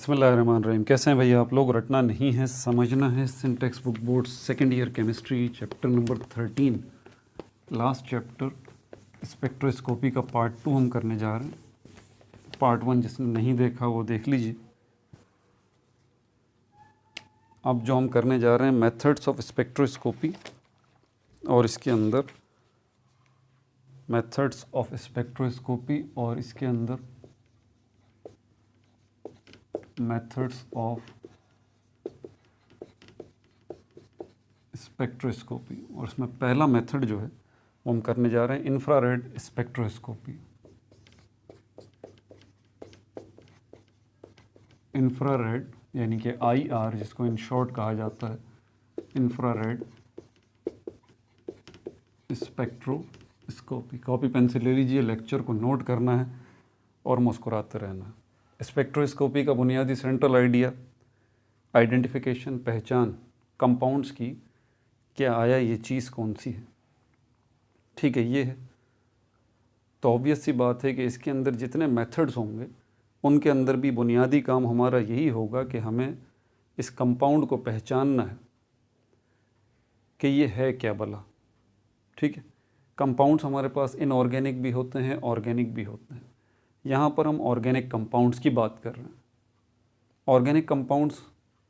बिस्मिल्लाहिर्रहमानिर्रहीम। कैसे हैं भैया आप लोग? रटना नहीं है, समझना है। Syntax book board second year chemistry, chapter number 13, last chapter spectroscopy का पार्ट 2 हम करने जा रहे हैं। पार्ट 1 जिसने नहीं देखा वो देख लीजिए। अब जो हम करने जा रहे हैं मेथड्स ऑफ स्पेक्ट्रोस्कोपी, और इसके अंदर मेथड्स ऑफ स्पेक्ट्रोस्कोपी और इसके अंदर मेथड्स ऑफ स्पेक्ट्रोस्कोपी। और इसमें पहला मेथड जो है वो हम करने जा रहे हैं इंफ्रारेड स्पेक्ट्रोस्कोपी। इंफ्रारेड यानी कि IR, जिसको इन शॉर्ट कहा जाता है, इंफ्रारेड स्पेक्ट्रोस्कोपी। कॉपी पेन से ले लीजिए, लेक्चर को नोट करना है और मुस्कुराते रहना है। स्पेक्ट्रोस्कोपी का बुनियादी सेंट्रल आइडिया आइडेंटिफिकेशन, पहचान कंपाउंड्स की, क्या आया ये चीज़ कौन सी है, ठीक है, ये है। तो ऑब्वियस सी बात है कि इसके अंदर जितने मेथड्स होंगे उनके अंदर भी बुनियादी काम हमारा यही होगा कि हमें इस कंपाउंड को पहचानना है कि ये है क्या भला, ठीक है। कंपाउंड्स हमारे पास इनऑर्गेनिक भी होते हैं, ऑर्गेनिक भी होते हैं। यहाँ पर हम ऑर्गेनिक कंपाउंड्स की बात कर रहे हैं। ऑर्गेनिक कंपाउंड्स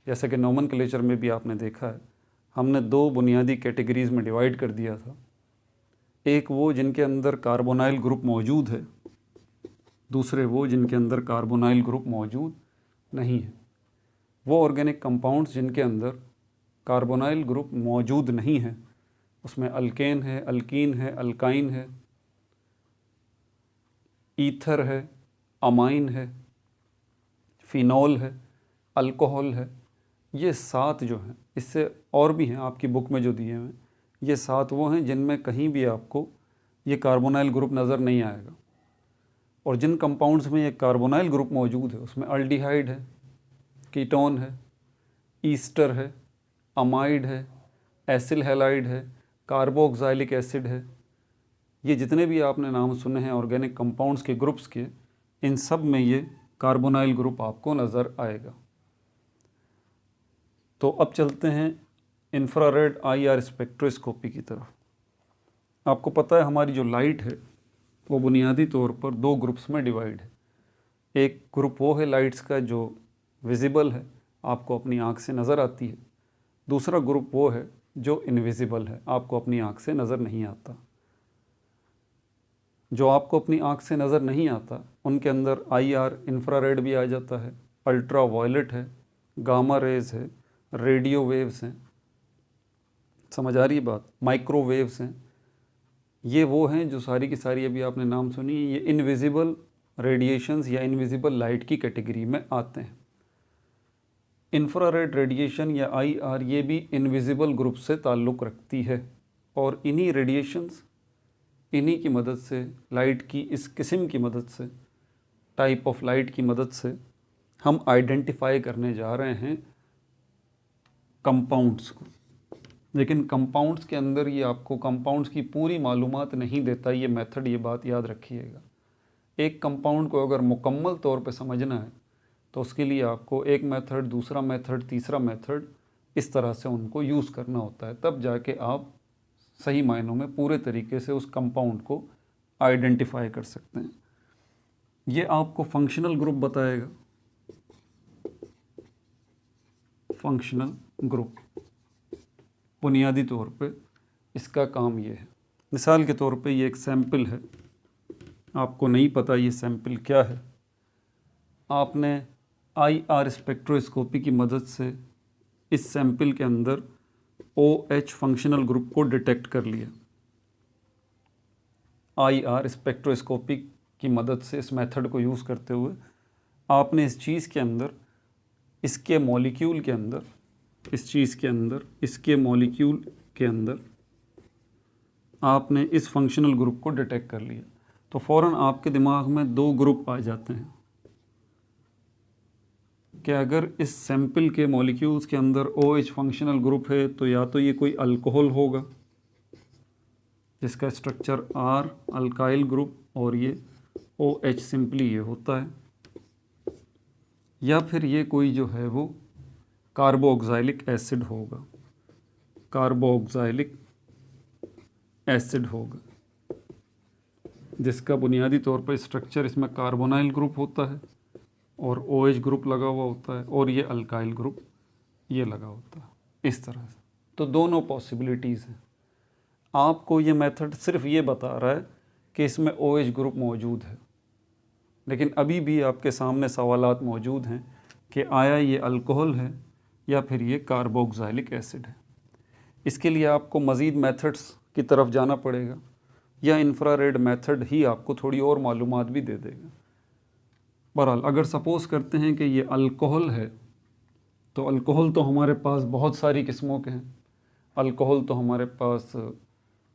जैसे कि नोमेनक्लेचर में भी आपने देखा है, हमने दो बुनियादी कैटेगरीज़ में डिवाइड कर दिया था। एक वो जिनके अंदर कार्बोनाइल ग्रुप मौजूद है, दूसरे वो जिनके अंदर कार्बोनाइल ग्रुप मौजूद नहीं है। वो ऑर्गेनिक कंपाउंड्स जिनके अंदर कार्बोनाइल ग्रुप मौजूद नहीं है, उसमें अल्केन है, अल्कीन है, अल्काइन है, ईथर है, अमाइन है, फिनॉल है, अल्कोहल है। ये 7 जो हैं, इससे और भी हैं आपकी बुक में जो दिए हुए हैं, ये 7 वो हैं जिनमें कहीं भी आपको ये कार्बोनाइल ग्रुप नज़र नहीं आएगा। और जिन कंपाउंड्स में ये कार्बोनाइल ग्रुप मौजूद है उसमें अल्डिहाइड है, कीटोन है, ईस्टर है, अमाइड है, एसिल हैलाइड है, कार्बोक्सिलिक एसिड है। ये जितने भी आपने नाम सुने हैं ऑर्गेनिक कंपाउंड्स के ग्रुप्स के, इन सब में ये कार्बोनाइल ग्रुप आपको नज़र आएगा। तो अब चलते हैं इंफ्रारेड IR स्पेक्ट्रोस्कोपी की तरफ। आपको पता है हमारी जो लाइट है वो बुनियादी तौर पर 2 ग्रुप्स में डिवाइड है। एक ग्रुप वो है लाइट्स का जो विजिबल है, आपको अपनी आँख से नज़र आती है। दूसरा ग्रुप वो है जो इनविजिबल है, आपको अपनी आँख से नज़र नहीं आता। जो आपको अपनी आँख से नज़र नहीं आता उनके अंदर IR इंफ्रारेड भी आ जाता है, अल्ट्रा वायलेट है, गामा रेज है, रेडियो वेव्स हैं, समझ आ रही है बात, माइक्रोवेव्स हैं। ये वो हैं जो सारी की सारी अभी आपने नाम सुनी, ये इनविजिबल रेडिएशंस या इनविजिबल लाइट की कैटेगरी में आते हैं। इंफ्रारेड रेडिएशन या IR ये भी इनविजिबल ग्रुप से ताल्लुक़ रखती है। और इन्हीं रेडिएशंस, इन्हीं की मदद से, लाइट की इस किस्म की मदद से, टाइप ऑफ लाइट की मदद से हम आइडेंटिफाई करने जा रहे हैं कंपाउंड्स को। लेकिन कंपाउंड्स के अंदर ये आपको कंपाउंड्स की पूरी मालूमात नहीं देता ये मेथड, ये बात याद रखिएगा। एक कंपाउंड को अगर मुकम्मल तौर पे समझना है तो उसके लिए आपको एक मेथड, दूसरा मेथड, तीसरा मेथड, इस तरह से उनको यूज़ करना होता है। तब जाके आप सही मायनों में पूरे तरीके से उस कंपाउंड को आइडेंटिफाई कर सकते हैं। ये आपको फंक्शनल ग्रुप बताएगा, फंक्शनल ग्रुप बुनियादी तौर पे इसका काम ये है। मिसाल के तौर पे ये एक सैंपल है, आपको नहीं पता ये सैंपल क्या है, आपने IR स्पेक्ट्रोस्कोपी की मदद से इस सैंपल के अंदर OH फंक्शनल ग्रुप को डिटेक्ट कर लिया। IR स्पेक्ट्रोस्कोपी की मदद से, इस मेथड को यूज़ करते हुए आपने इस चीज़ के अंदर, इसके मॉलिक्यूल के अंदर, इस चीज़ के अंदर, इसके मॉलिक्यूल के अंदर आपने इस फंक्शनल ग्रुप को डिटेक्ट कर लिया। तो फ़ौरन आपके दिमाग में 2 ग्रुप आ जाते हैं कि अगर इस सैंपल के मॉलिक्यूल्स के अंदर OH फंक्शनल ग्रुप है तो या तो ये कोई अल्कोहल होगा जिसका स्ट्रक्चर R, अल्काइल ग्रुप, और ये OH सिंपली ये होता है, या फिर ये कोई जो है वो कार्बोक्सिलिक एसिड होगा, कार्बोक्सिलिक एसिड होगा, जिसका बुनियादी तौर पर स्ट्रक्चर इसमें कार्बोनाइल ग्रुप होता है और OH ग्रुप लगा हुआ होता है और ये अल्काइल ग्रुप ये लगा होता है, इस तरह से। तो दोनों पॉसिबिलिटीज़ हैं। आपको ये मेथड सिर्फ ये बता रहा है कि इसमें OH ग्रुप मौजूद है, लेकिन अभी भी आपके सामने सवालात मौजूद हैं कि आया ये अल्कोहल है या फिर ये कार्बोक्सिलिक एसिड है। इसके लिए आपको मज़ीद मेथड्स की तरफ जाना पड़ेगा, या इंफ्रारेड मेथड ही आपको थोड़ी और मालूमात भी दे देगा। बहरहाल अगर सपोज़ करते हैं कि ये अल्कोहल है, तो अल्कोहल तो हमारे पास बहुत सारी किस्मों के हैं। अल्कोहल तो हमारे पास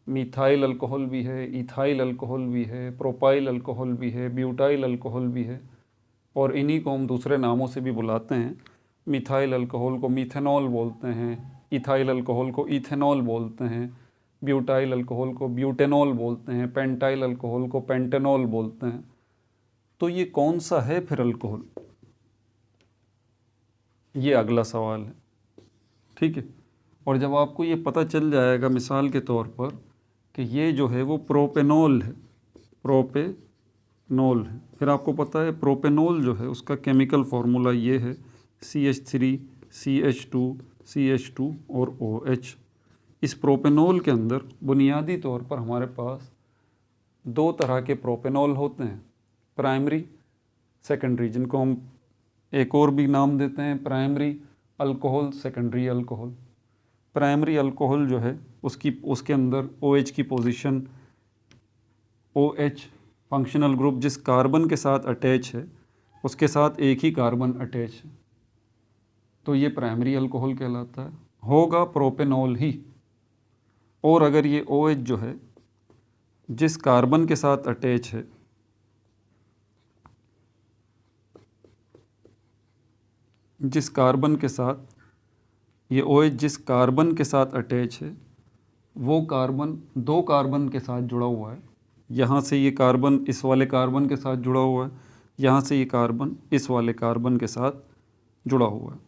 मिथाइल अल्कोहल भी है, इथाइल अल्कोहल भी है, प्रोपाइल अल्कोहल भी है, ब्यूटाइल अल्कोहल भी है, और इन्हीं को हम दूसरे नामों से भी बुलाते हैं। मिथाइल अल्कोहल को मीथेनॉल बोलते हैं, इथाइल अल्कोहल को इथेनॉल बोलते हैं, ब्यूटाइल अल्कोहल को ब्यूटेनॉल बोलते हैं, पेंटाइल अल्कोहल को पेंटेनॉल बोलते हैं। तो ये कौन सा है फिर अल्कोहल, ये अगला सवाल है। ठीक है, और जब आपको ये पता चल जाएगा मिसाल के तौर पर कि ये जो है वो प्रोपेनॉल है, प्रोपेनॉल है, फिर आपको पता है प्रोपेनॉल जो है उसका केमिकल फार्मूला ये है CH3 CH2 CH2 और OH। इस प्रोपेनॉल के अंदर बुनियादी तौर पर हमारे पास दो तरह के प्रोपेनॉल होते हैं, प्राइमरी सेकेंडरी, जिनको हम एक और भी नाम देते हैं primary alcohol, secondary alcohol. Primary alcohol जो है उसके अंदर OH की पोजीशन, OH फंक्शनल ग्रुप जिस कार्बन के साथ अटैच है उसके साथ एक ही कार्बन अटैच है, तो ये प्राइमरी अल्कोहल कहलाता है, होगा प्रोपेनॉल ही। और अगर ये OH जो है जिस कार्बन के साथ अटैच है, जिस कार्बन के साथ ये OH जिस कार्बन के साथ अटैच है वो कार्बन दो कार्बन के साथ जुड़ा हुआ है, यहाँ से ये कार्बन इस वाले कार्बन के साथ जुड़ा हुआ है, यहाँ से ये कार्बन इस वाले कार्बन के साथ जुड़ा हुआ है।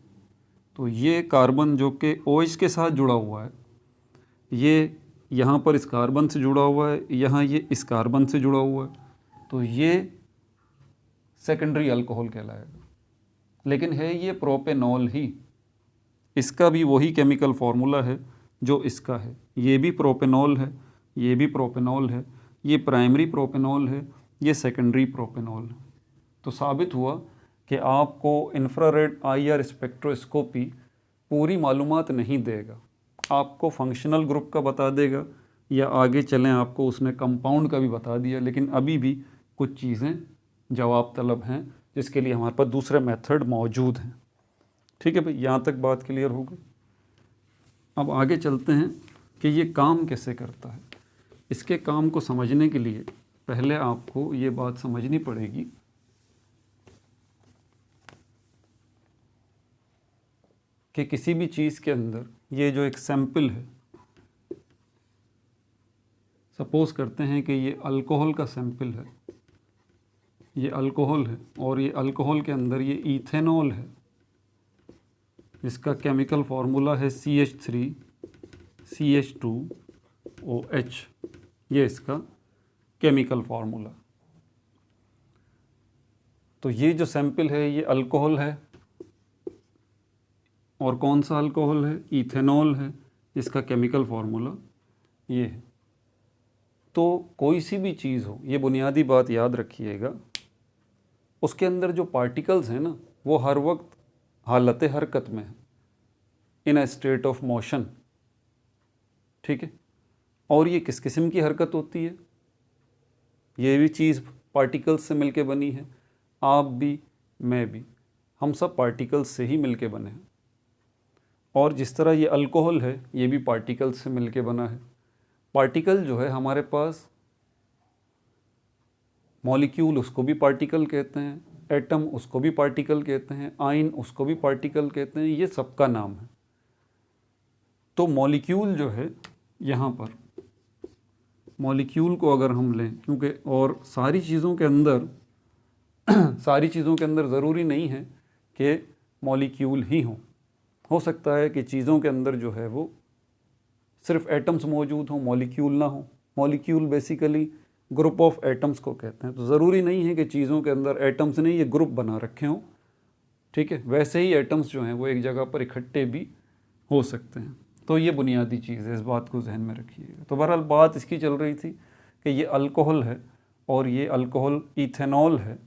तो ये कार्बन जो कि OH के साथ जुड़ा हुआ है, ये यहाँ पर इस कार्बन से जुड़ा हुआ है, यहाँ ये इस कार्बन से जुड़ा हुआ है, तो ये सेकेंडरी अल्कोहल कहलाएगा। लेकिन है ये प्रोपेनॉल ही, इसका भी वही केमिकल फार्मूला है जो इसका है, ये भी प्रोपेनॉल है, ये भी प्रोपेनॉल है, ये प्राइमरी प्रोपेनॉल है, ये सेकेंडरी प्रोपेनॉल है। तो साबित हुआ कि आपको इंफ्रारेड IR स्पेक्ट्रोस्कोपी पूरी मालूमात नहीं देगा, आपको फंक्शनल ग्रुप का बता देगा, या आगे चलें आपको उसने कंपाउंड का भी बता दिया, लेकिन अभी भी कुछ चीज़ें जवाब तलब हैं जिसके लिए हमारे पास दूसरे मेथड मौजूद हैं। ठीक है भाई, यहाँ तक बात क्लियर हो गई। अब आगे चलते हैं कि ये काम कैसे करता है। इसके काम को समझने के लिए पहले आपको ये बात समझनी पड़ेगी कि किसी भी चीज़ के अंदर ये जो एक सैंपल है, सपोज करते हैं कि ये अल्कोहल का सैंपल है, ये अल्कोहल है और ये अल्कोहल के अंदर ये इथेनॉल है, इसका केमिकल फार्मूला है CH3 CH2 OH, ये इसका केमिकल फार्मूला। तो ये जो सैंपल है ये अल्कोहल है, और कौन सा अल्कोहल है, इथेनॉल है, इसका केमिकल फार्मूला ये है। तो कोई सी भी चीज़ हो, ये बुनियादी बात याद रखिएगा, उसके अंदर जो पार्टिकल्स हैं ना वो हर वक्त हालत हरकत में है, इन अ स्टेट ऑफ मोशन। ठीक है, और ये किस किस्म की हरकत होती है, ये भी चीज़ पार्टिकल्स से मिलके बनी है, आप भी मैं भी, हम सब पार्टिकल्स से ही मिलके बने हैं। और जिस तरह ये अल्कोहल है ये भी पार्टिकल्स से मिलके बना है। पार्टिकल जो है हमारे पास, मॉलिक्यूल उसको भी पार्टिकल कहते हैं, एटम उसको भी पार्टिकल कहते हैं, आयन उसको भी पार्टिकल कहते हैं, ये सबका नाम है। तो मॉलिक्यूल जो है यहाँ पर, मॉलिक्यूल को अगर हम लें, क्योंकि और सारी चीज़ों के अंदर ज़रूरी नहीं है कि मॉलिक्यूल ही हो सकता है कि चीज़ों के अंदर जो है वो सिर्फ एटम्स मौजूद हों, मॉलिक्यूल ना हो। Molecule basically group of atoms को कहते हैं। तो ज़रूरी नहीं है कि चीज़ों के अंदर एटम्स ने ये ग्रुप बना रखे हों, ठीक है। वैसे ही एटम्स जो हैं वो एक जगह पर इकट्ठे भी हो सकते हैं। तो ये बुनियादी चीज़ है, इस बात को जहन में रखिएगा। तो बहरहाल बात इसकी चल रही थी कि ये अल्कोहल है और ये अल्कोहल इथेनॉल है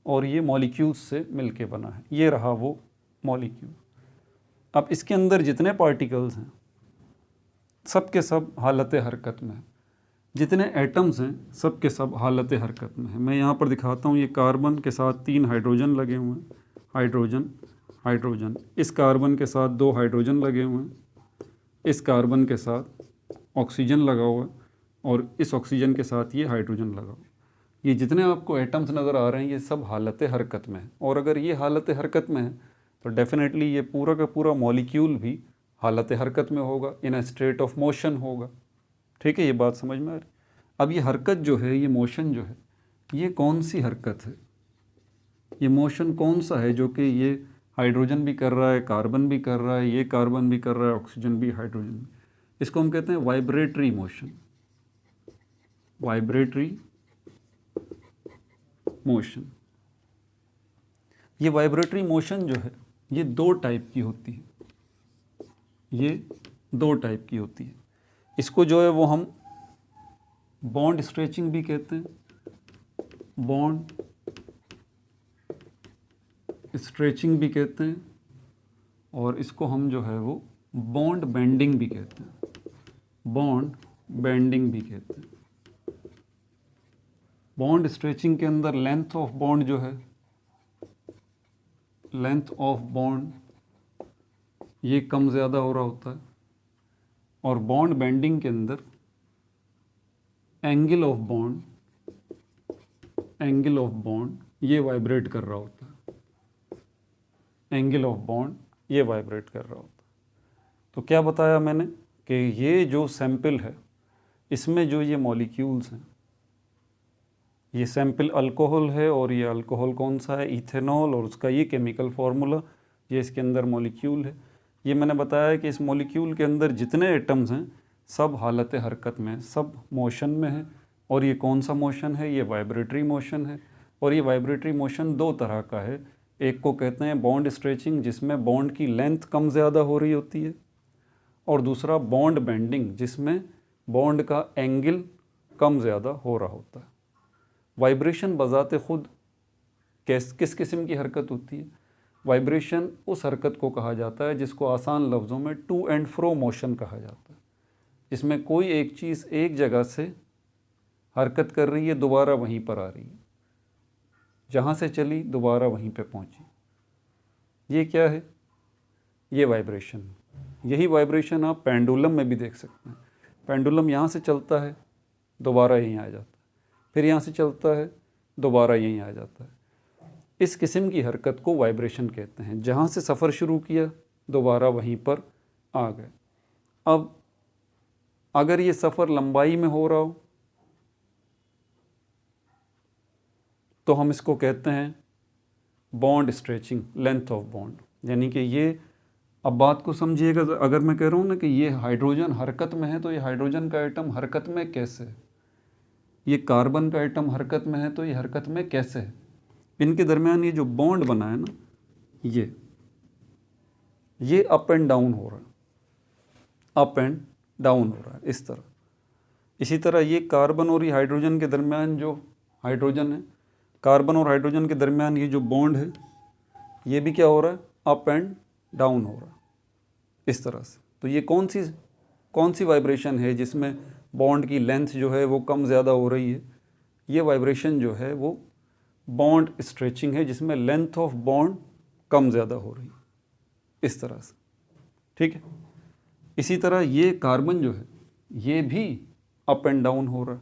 और ये मॉलिक्यूल्स से मिलके बना है। ये रहा वो मॉलिक्यूल। अब इसके अंदर जितने पार्टिकल्स हैं सब के सब हालत हरकत में हैं, जितने एटम्स हैं सब के सब हालत हरकत में हैं। मैं यहाँ पर दिखाता हूँ, ये कार्बन के साथ 3 हाइड्रोजन लगे हुए हैं, हाइड्रोजन हाइड्रोजन। इस कार्बन के साथ 2 हाइड्रोजन लगे हुए हैं, इस कार्बन के साथ ऑक्सीजन लगा हुआ है और इस ऑक्सीजन के साथ ये हाइड्रोजन लगा हुआ है। ये जितने आपको एटम्स नज़र आ रहे हैं ये सब हालत हरकत में है। और अगर ये हालत हरकत में है तो डेफिनेटली ये पूरा का पूरा मॉलिक्यूल भी हालत हरकत में होगा, इन अ स्टेट ऑफ मोशन होगा, ठीक है। ये बात समझ में आ रही। अब ये हरकत जो है, ये मोशन जो है, ये कौन सी हरकत है, ये मोशन कौन सा है जो कि ये हाइड्रोजन भी कर रहा है, कार्बन भी कर रहा है, ये कार्बन भी कर रहा है, ऑक्सीजन भी, हाइड्रोजन भी। इसको हम कहते हैं वाइब्रेटरी मोशन। Vibratory motion. ये वाइब्रेटरी मोशन जो है ये 2 टाइप की होती है, ये 2 टाइप की होती है। इसको जो है वो हम बॉन्ड स्ट्रेचिंग भी कहते हैं, बॉन्ड स्ट्रेचिंग भी कहते हैं, और इसको हम जो है वो बॉन्ड बेंडिंग भी कहते हैं, बॉन्ड बेंडिंग भी कहते हैं। बॉन्ड स्ट्रेचिंग के अंदर लेंथ ऑफ बॉन्ड जो है, लेंथ ऑफ बॉन्ड ये कम ज़्यादा हो रहा होता है, और बॉन्ड बेंडिंग के अंदर angle of bond, angle of bond ये वाइब्रेट कर रहा होता है, एंगल ऑफ बॉन्ड ये वाइब्रेट कर रहा होता है। तो क्या बताया मैंने कि ये जो सैंपल है इसमें जो ये मॉलिक्यूल्स हैं, ये सैंपल अल्कोहल है और ये अल्कोहल कौन सा है, इथेनॉल, और उसका ये केमिकल फार्मूला, ये इसके अंदर मॉलिक्यूल है। ये मैंने बताया कि इस मॉलिक्यूल के अंदर जितने एटम्स हैं सब हालत हरकत में, सब मोशन में है। और ये कौन सा मोशन है, ये वाइब्रेटरी मोशन है। और ये वाइब्रेटरी मोशन 2 तरह का है। एक को कहते हैं बॉन्ड स्ट्रेचिंग, जिसमें बॉन्ड की लेंथ कम ज़्यादा हो रही होती है, और दूसरा बॉन्ड बेंडिंग, जिसमें बॉन्ड का एंगल कम ज़्यादा हो रहा होता है। वाइब्रेशन बज़ाते ख़ुद किस किस्म की हरकत होती है? वाइब्रेशन उस हरकत को कहा जाता है जिसको आसान लफ्ज़ों में टू एंड फ्रो मोशन कहा जाता है, जिसमें कोई एक चीज़ एक जगह से हरकत कर रही है, दोबारा वहीं पर आ रही है, जहाँ से चली दोबारा वहीं पे पहुँची। ये क्या है? ये वाइब्रेशन। यही वाइब्रेशन आप पेंडुलम में भी देख सकते हैं। पेंडुलम यहाँ से चलता है, दोबारा यहीं आ जाता है, फिर यहाँ से चलता है, दोबारा यहीं आ जाता है। इस किस्म की हरकत को वाइब्रेशन कहते हैं। जहाँ से सफ़र शुरू किया दोबारा वहीं पर आ गए। अब अगर ये सफ़र लंबाई में हो रहा हो तो हम इसको कहते हैं bond stretching, length of bond. यानी कि ये, अब बात को समझिएगा, अगर मैं कह रहा हूँ ना कि ये हाइड्रोजन हरकत में है तो ये हाइड्रोजन का एटम हरकत में कैसे है, ये कार्बन का एटम हरकत में है तो ये हरकत में कैसे है, इनके दरमियान ये जो बॉन्ड बना है ना, ये अप एंड डाउन हो रहा है, अप एंड डाउन हो रहा है इस तरह। इसी तरह ये कार्बन और ये हाइड्रोजन के दरमियान जो हाइड्रोजन है, कार्बन और हाइड्रोजन के दरमियान ये जो बॉन्ड है ये भी क्या हो रहा है, अप एंड डाउन हो रहा है इस तरह से। तो ये कौन सी वाइब्रेशन है जिसमें बॉन्ड की लेंथ जो है वो कम ज़्यादा हो रही है? ये वाइब्रेशन जो है वो बॉन्ड स्ट्रेचिंग है, जिसमें लेंथ ऑफ बॉन्ड कम ज़्यादा हो रही है इस तरह से, ठीक है। इसी तरह ये कार्बन जो है ये भी अप एंड डाउन हो रहा है।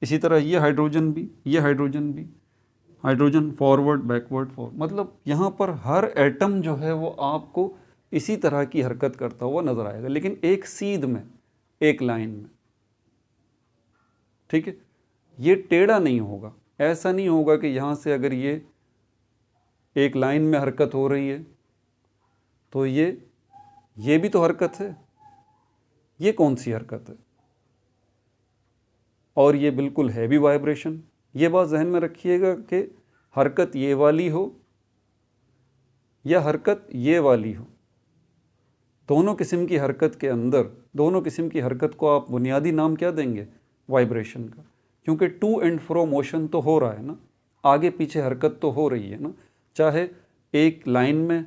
इसी तरह ये हाइड्रोजन भी, ये हाइड्रोजन भी, हाइड्रोजन फॉरवर्ड बैकवर्ड फॉरवर्ड, मतलब यहाँ पर हर एटम जो है वो आपको इसी तरह की हरकत करता हुआ नज़र आएगा, लेकिन एक सीध में, एक लाइन में, ठीक है। ये टेढ़ा नहीं होगा, ऐसा नहीं होगा कि यहाँ से अगर ये एक लाइन में हरकत हो रही है, तो ये भी तो हरकत है। ये कौन सी हरकत है? और ये बिल्कुल है भी वाइब्रेशन। ये बात जहन में रखिएगा कि हरकत ये वाली हो या हरकत ये वाली हो, दोनों किस्म की हरकत के अंदर, दोनों किस्म की हरकत को आप बुनियादी नाम क्या देंगे? वाइब्रेशन का। क्योंकि टू एंड फ्रो मोशन तो हो रहा है ना, आगे पीछे हरकत तो हो रही है ना, चाहे एक लाइन में,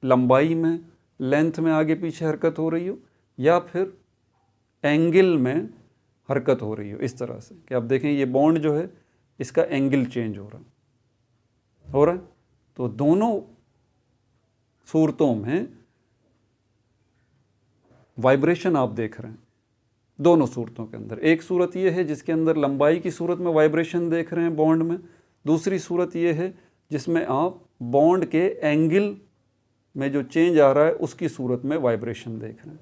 लंबाई में, लेंथ में आगे पीछे हरकत हो रही हो, या फिर एंगल में हरकत हो रही हो। इस तरह से कि आप देखें ये बॉन्ड जो है इसका एंगल चेंज हो रहा है। तो दोनों सूरतों में वाइब्रेशन आप देख रहे हैं, दोनों सूरतों के अंदर। एक सूरत ये है जिसके अंदर लंबाई की सूरत में वाइब्रेशन देख रहे हैं बॉन्ड में, दूसरी सूरत ये है जिसमें आप बॉन्ड के एंगल में जो चेंज आ रहा है उसकी सूरत में वाइब्रेशन देख रहे हैं।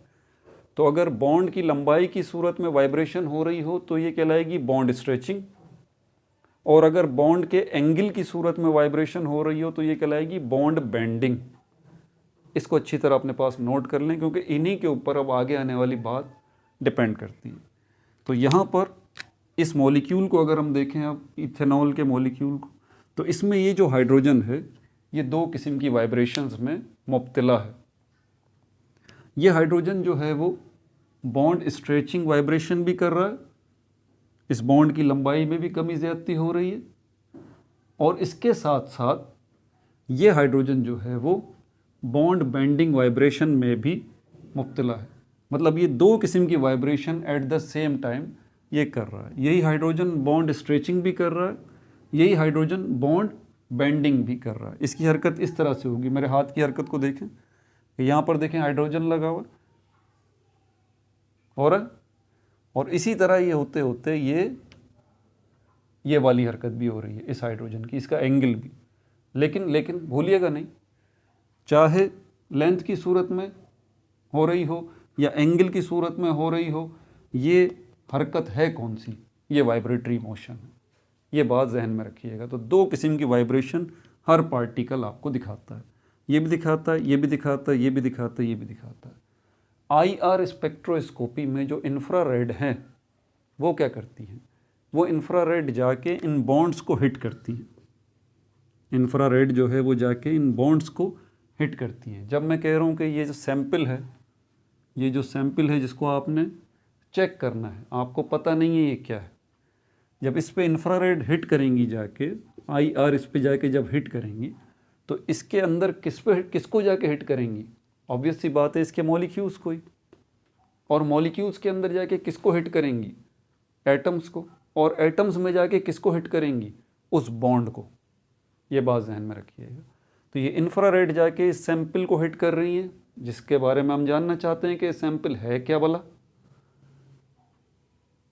तो अगर बॉन्ड की लंबाई की सूरत में वाइब्रेशन हो रही हो तो ये कहलाएगी बॉन्ड स्ट्रेचिंग, और अगर बॉन्ड के एंगल की सूरत में वाइब्रेशन हो रही हो तो ये कहलाएगी बॉन्ड बेंडिंग। इसको अच्छी तरह अपने पास नोट कर लें, क्योंकि इन्हीं के ऊपर अब आगे आने वाली बात डिपेंड करती है। तो यहाँ पर इस मॉलिक्यूल को अगर हम देखें, अब इथेनॉल के मॉलिक्यूल को, तो इसमें ये जो हाइड्रोजन है ये दो किस्म की वाइब्रेशंस में मुब्तला है। ये हाइड्रोजन जो है वो बॉन्ड स्ट्रेचिंग वाइब्रेशन भी कर रहा है, इस बॉन्ड की लंबाई में भी कमी ज़्यादती हो रही है, और इसके साथ साथ ये हाइड्रोजन जो है वो बॉन्ड बेंडिंग वाइब्रेशन में भी मुब्तला है। मतलब ये दो किस्म की vibration at the same time ये कर रहा है। यही हाइड्रोजन बॉन्ड स्ट्रेचिंग भी कर रहा है, यही हाइड्रोजन बॉन्ड बेंडिंग भी कर रहा है। इसकी हरकत इस तरह से होगी, मेरे हाथ की हरकत को देखें, यहाँ पर देखें हाइड्रोजन लगा हुआ और इसी तरह ये होते होते ये वाली हरकत भी हो रही है इस हाइड्रोजन की, इसका एंगल भी। लेकिन भूलिएगा नहीं, चाहे लेंथ की सूरत में हो रही हो या एंगल की सूरत में हो रही हो, ये हरकत है कौन सी? ये वाइब्रेटरी मोशन है। ये बात जहन में रखिएगा। तो दो किस्म की वाइब्रेशन हर पार्टिकल आपको दिखाता है, ये भी दिखाता है, ये भी दिखाता है, ये भी दिखाता है, ये भी दिखाता है। IR स्पेक्ट्रोस्कोपी में जो इंफ्रारेड हैं वो क्या करती हैं? वो इंफ्रारेड जाके इन बॉन्ड्स को हिट करती हैं। इंफ्रारेड जो है वो जाके इन बॉन्ड्स को हिट करती हैं। जब मैं कह रहा हूँ कि ये जो सैंपल है, ये जो सैंपल है जिसको आपने चेक करना है, आपको पता नहीं है ये क्या है, जब इस पे इंफ्रारेड हिट करेंगी जाके, IR इस पे जाके जब हिट करेंगी तो इसके अंदर किसको जाके हिट करेंगी? ऑब्वियस सी बात है, इसके मॉलिक्यूल्स को ही। और मॉलिक्यूल्स के अंदर जाके किसको हिट करेंगी? एटम्स को। और एटम्स में जाके किसको हिट करेंगी? उस बॉन्ड को। ये बात ध्यान में रखिएगा। तो ये इंफ्रारेड जाके इस सैंपल को हिट कर रही हैं, जिसके बारे में हम जानना चाहते हैं कि सैंपल है क्या भला।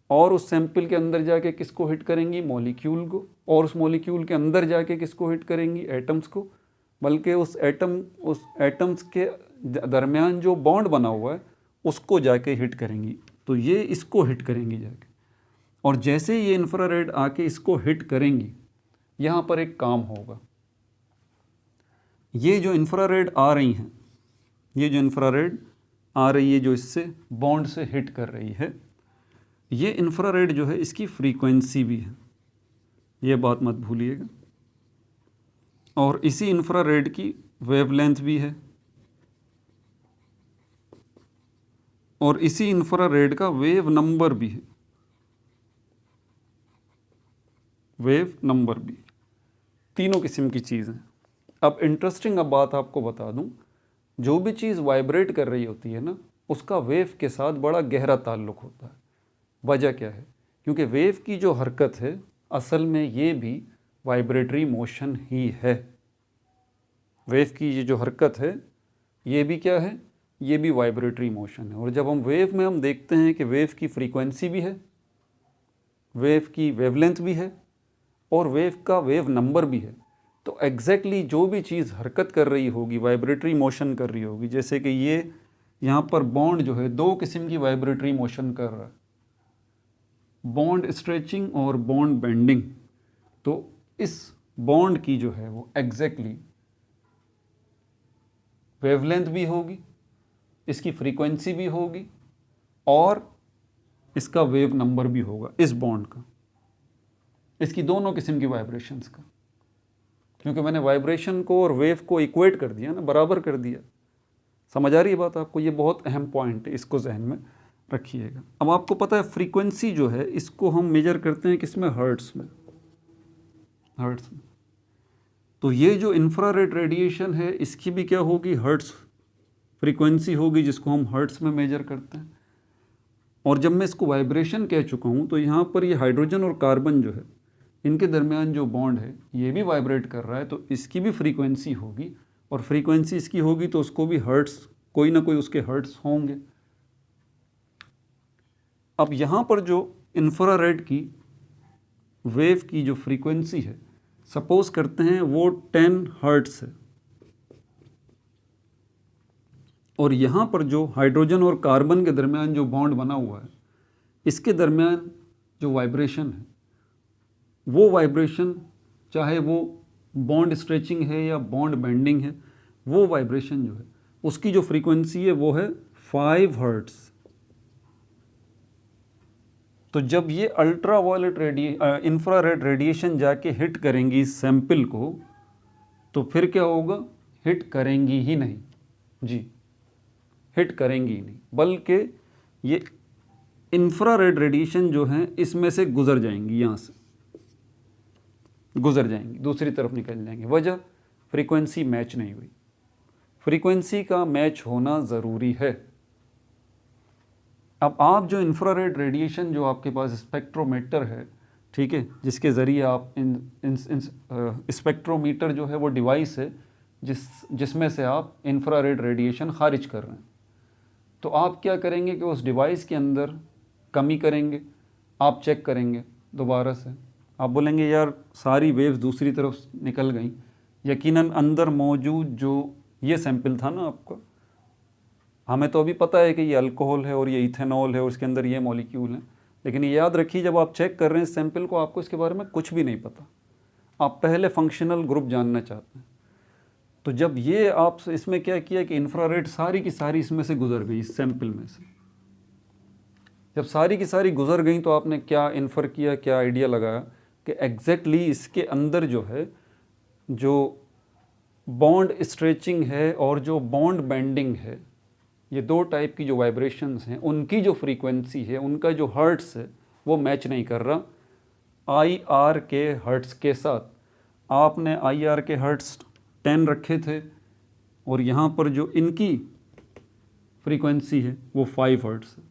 और उस सैंपल के अंदर जाके किसको हिट करेंगी? मॉलिक्यूल को। और उस मॉलिक्यूल के अंदर जाके किसको हिट करेंगी? एटम्स को। बल्कि उस एटम्स के दरमियान जो बॉन्ड बना हुआ है उसको जाके हिट करेंगी। तो ये इसको हिट करेंगी जाके, और जैसे ये इंफ्रारेड आके इसको हिट करेंगी, यहाँ पर एक काम होगा। ये जो इंफ्रारेड आ रही हैं, ये जो इंफ्रारेड आ रही है जो इससे बॉन्ड से हिट कर रही है, ये इंफ्रारेड जो है इसकी फ्रीक्वेंसी भी है, ये बात मत भूलिएगा। और इसी इंफ्रारेड की वेवलेंथ भी है, और इसी इंफ्रारेड का वेव नंबर भी है, वेव नंबर भी। तीनों किस्म की चीज़ हैं। अब इंटरेस्टिंग अब बात आपको बता दूं, जो भी चीज़ वाइब्रेट कर रही होती है ना, उसका वेव के साथ बड़ा गहरा ताल्लुक़ होता है। वजह क्या है? क्योंकि वेव की जो हरकत है असल में ये भी वाइब्रेटरी मोशन ही है। वेव की ये जो हरकत है ये भी क्या है? ये भी वाइब्रेटरी मोशन है। और जब हम वेव में हम देखते हैं कि वेव की फ्रीक्वेंसी भी है, वेव की वेवलेंथ भी है, और वेव का वेव नंबर भी है, तो एग्जैक्टली जो भी चीज़ हरकत कर रही होगी, वाइब्रेटरी मोशन कर रही होगी, जैसे कि ये यहाँ पर बॉन्ड जो है दो किस्म की वाइब्रेटरी मोशन कर रहा है, बॉन्ड स्ट्रेचिंग और बॉन्ड बेंडिंग। तो इस बॉन्ड की जो है वो एग्जैक्टली वेवलेंथ भी होगी, इसकी फ्रीक्वेंसी भी होगी और इसका वेव नंबर भी होगा इस बॉन्ड का, इसकी दोनों किस्म की वाइब्रेशंस का, क्योंकि मैंने वाइब्रेशन को और वेव को इक्वेट कर दिया ना, बराबर कर दिया। समझ आ रही है बात आपको? ये बहुत अहम पॉइंट है, इसको जहन में रखिएगा। अब आपको पता है फ्रीक्वेंसी जो है इसको हम मेजर करते हैं किसमें? हर्ट्स में, हर्ट्स में। तो ये जो इंफ्रारेड रेडिएशन है इसकी भी क्या होगी? हर्ट्स फ्रीक्वेंसी होगी, जिसको हम हर्ट्स में मेजर करते हैं। और जब मैं इसको वाइब्रेशन कह चुका हूँ तो यहाँ पर ये हाइड्रोजन और कार्बन जो है इनके दरमियान जो बॉन्ड है ये भी वाइब्रेट कर रहा है, तो इसकी भी फ्रीक्वेंसी होगी, और फ्रीक्वेंसी इसकी होगी तो उसको भी हर्ट्स, कोई ना कोई उसके हर्ट्स होंगे। अब यहाँ पर जो इंफ्रारेड की वेव की जो फ्रीक्वेंसी है, सपोज करते हैं वो 10 हर्ट्स है, और यहाँ पर जो हाइड्रोजन और कार्बन के दरमियान जो बॉन्ड बना हुआ है इसके दरमियान जो वाइब्रेशन है वो वाइब्रेशन, चाहे वो बॉन्ड स्ट्रेचिंग है या बॉन्ड बेंडिंग है, वो वाइब्रेशन जो है उसकी जो फ्रीक्वेंसी है वो है 5 हर्ट्स। तो जब ये अल्ट्रा वायलेट इंफ्रारेड रेडिएशन जाके हिट करेंगी इस सैंपल को, तो फिर क्या होगा? हिट करेंगी ही नहीं जी, हिट करेंगी ही नहीं, बल्कि ये इंफ्रारेड रेडिएशन जो है इसमें से गुजर जाएंगी, यहाँ से गुजर जाएंगी, दूसरी तरफ निकल जाएंगे। वजह? फ्रीक्वेंसी मैच नहीं हुई। फ्रीक्वेंसी का मैच होना ज़रूरी है। अब आप जो इंफ्रारेड रेडिएशन जो आपके पास स्पेक्ट्रोमीटर है, ठीक है, जिसके ज़रिए आप स्पेक्ट्रोमीटर जो है वो डिवाइस है जिसमें से आप इंफ्रारेड रेडिएशन खारिज कर रहे हैं, तो आप क्या करेंगे कि उस डिवाइस के अंदर कमी करेंगे, आप चेक करेंगे दोबारा से, आप बोलेंगे यार सारी वेव्स दूसरी तरफ निकल गई। यकीनन अंदर मौजूद जो ये सैंपल था ना आपका, हमें तो अभी पता है कि ये अल्कोहल है और ये इथेनॉल है और उसके अंदर ये मॉलिक्यूल हैं, लेकिन ये याद रखिए जब आप चेक कर रहे हैं सैंपल को, आपको इसके बारे में कुछ भी नहीं पता, आप पहले फंक्शनल ग्रुप जानना चाहते हैं। तो जब ये आप इसमें क्या किया कि इंफ्रारेड सारी की सारी इसमें से गुजर गई, इस सैंपल में से जब सारी की सारी गुजर गई, तो आपने क्या इन्फर किया, क्या आइडिया लगाया कि एग्जैक्टली इसके अंदर जो है जो बॉन्ड स्ट्रेचिंग है और जो बॉन्ड बेंडिंग है, ये दो टाइप की जो वाइब्रेशंस हैं उनकी जो फ्रीक्वेंसी है, उनका जो हर्ट्स है वो मैच नहीं कर रहा IR के हर्ट्स के साथ। आपने IR के हर्ट्स 10 रखे थे और यहाँ पर जो इनकी फ्रीक्वेंसी है वो 5 हर्ट्स है,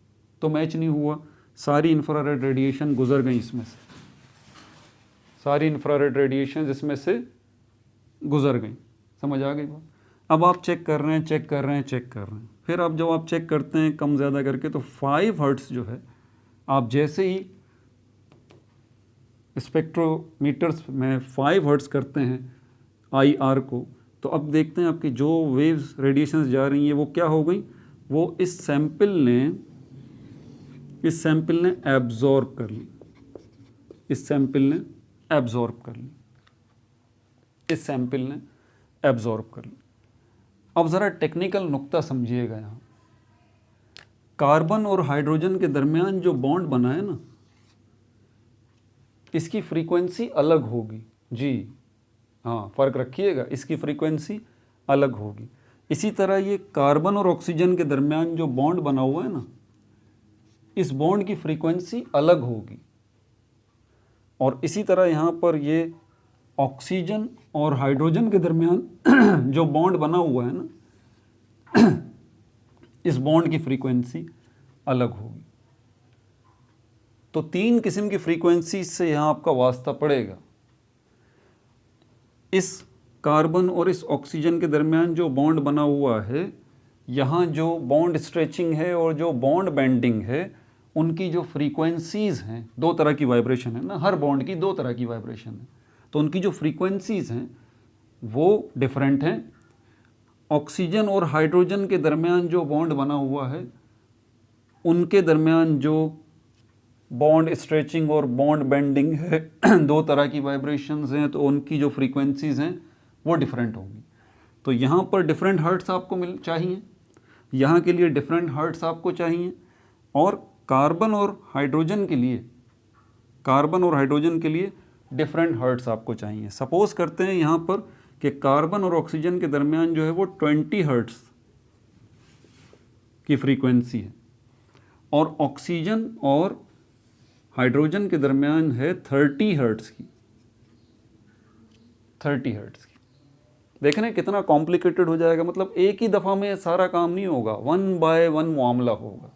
तो मैच नहीं हुआ। सारी इंफ्रारेड रेडिएशन गुजर गई इसमें से, सारी इंफ्रारेड रेडिएशन इसमें से गुजर गई। समझ आ गई बात? अब आप चेक कर रहे हैं, चेक कर रहे हैं, चेक कर रहे हैं, फिर आप जब आप चेक करते हैं कम ज़्यादा करके, तो 5 हर्ट्स जो है आप जैसे ही स्पेक्ट्रोमीटर्स में 5 हर्ट्स करते हैं IR को, तो अब देखते हैं आपकी जो वेव्स रेडिएशंस जा रही हैं वो क्या हो गई, वो इस सैंपल ने एब्जॉर्ब कर ली, इस सैंपल ने एब्जॉर्ब कर ली, इस सैंपल ने एब्जॉर्ब कर ली। अब ज़रा टेक्निकल नुक्ता समझिएगा, यहाँ कार्बन और हाइड्रोजन के दरमियान जो बॉन्ड बना है ना, इसकी फ्रीक्वेंसी अलग होगी जी, हाँ फ़र्क रखिएगा, इसकी फ्रीक्वेंसी अलग होगी। इसी तरह ये कार्बन और ऑक्सीजन के दरमियान जो बॉन्ड बना हुआ है ना, इस बॉन्ड की फ्रीक्वेंसी अलग होगी। और इसी तरह यहाँ पर ये ऑक्सीजन और हाइड्रोजन के दरमियान जो बॉन्ड बना हुआ है ना, इस बॉन्ड की फ्रीक्वेंसी अलग होगी। तो 3 किस्म की फ्रीक्वेंसी से यहाँ आपका वास्ता पड़ेगा। इस कार्बन और इस ऑक्सीजन के दरमियान जो बॉन्ड बना हुआ है, यहाँ जो बॉन्ड स्ट्रेचिंग है और जो बॉन्ड बेंडिंग है, उनकी जो फ्रीक्वेंसीज़ हैं, 2 तरह की वाइब्रेशन है ना, हर बॉन्ड की 2 तरह की वाइब्रेशन है, तो उनकी जो फ्रीक्वेंसीज़ हैं वो डिफरेंट हैं। ऑक्सीजन और हाइड्रोजन के दरमियान जो बॉन्ड बना हुआ है, उनके दरमियान जो बॉन्ड स्ट्रेचिंग और बॉन्ड बेंडिंग है दो तरह की वाइब्रेशंस हैं, तो उनकी जो फ्रीक्वेंसीज़ हैं वो डिफरेंट होंगी। तो यहाँ पर डिफरेंट हर्ट्स आपको चाहिए, यहाँ के लिए डिफरेंट हर्ट्स आपको चाहिए, और कार्बन और हाइड्रोजन के लिए डिफरेंट हर्ट्स आपको चाहिए। सपोज करते हैं यहाँ पर कि कार्बन और ऑक्सीजन के दरमियान जो है वो 20 हर्ट्स की फ्रीक्वेंसी है, और ऑक्सीजन और हाइड्रोजन के दरमियान है 30 हर्ट्स की। देख रहे हैं कितना कॉम्प्लिकेटेड हो जाएगा, मतलब एक ही दफ़ा में सारा काम नहीं होगा, 1 बाय 1 मामला होगा।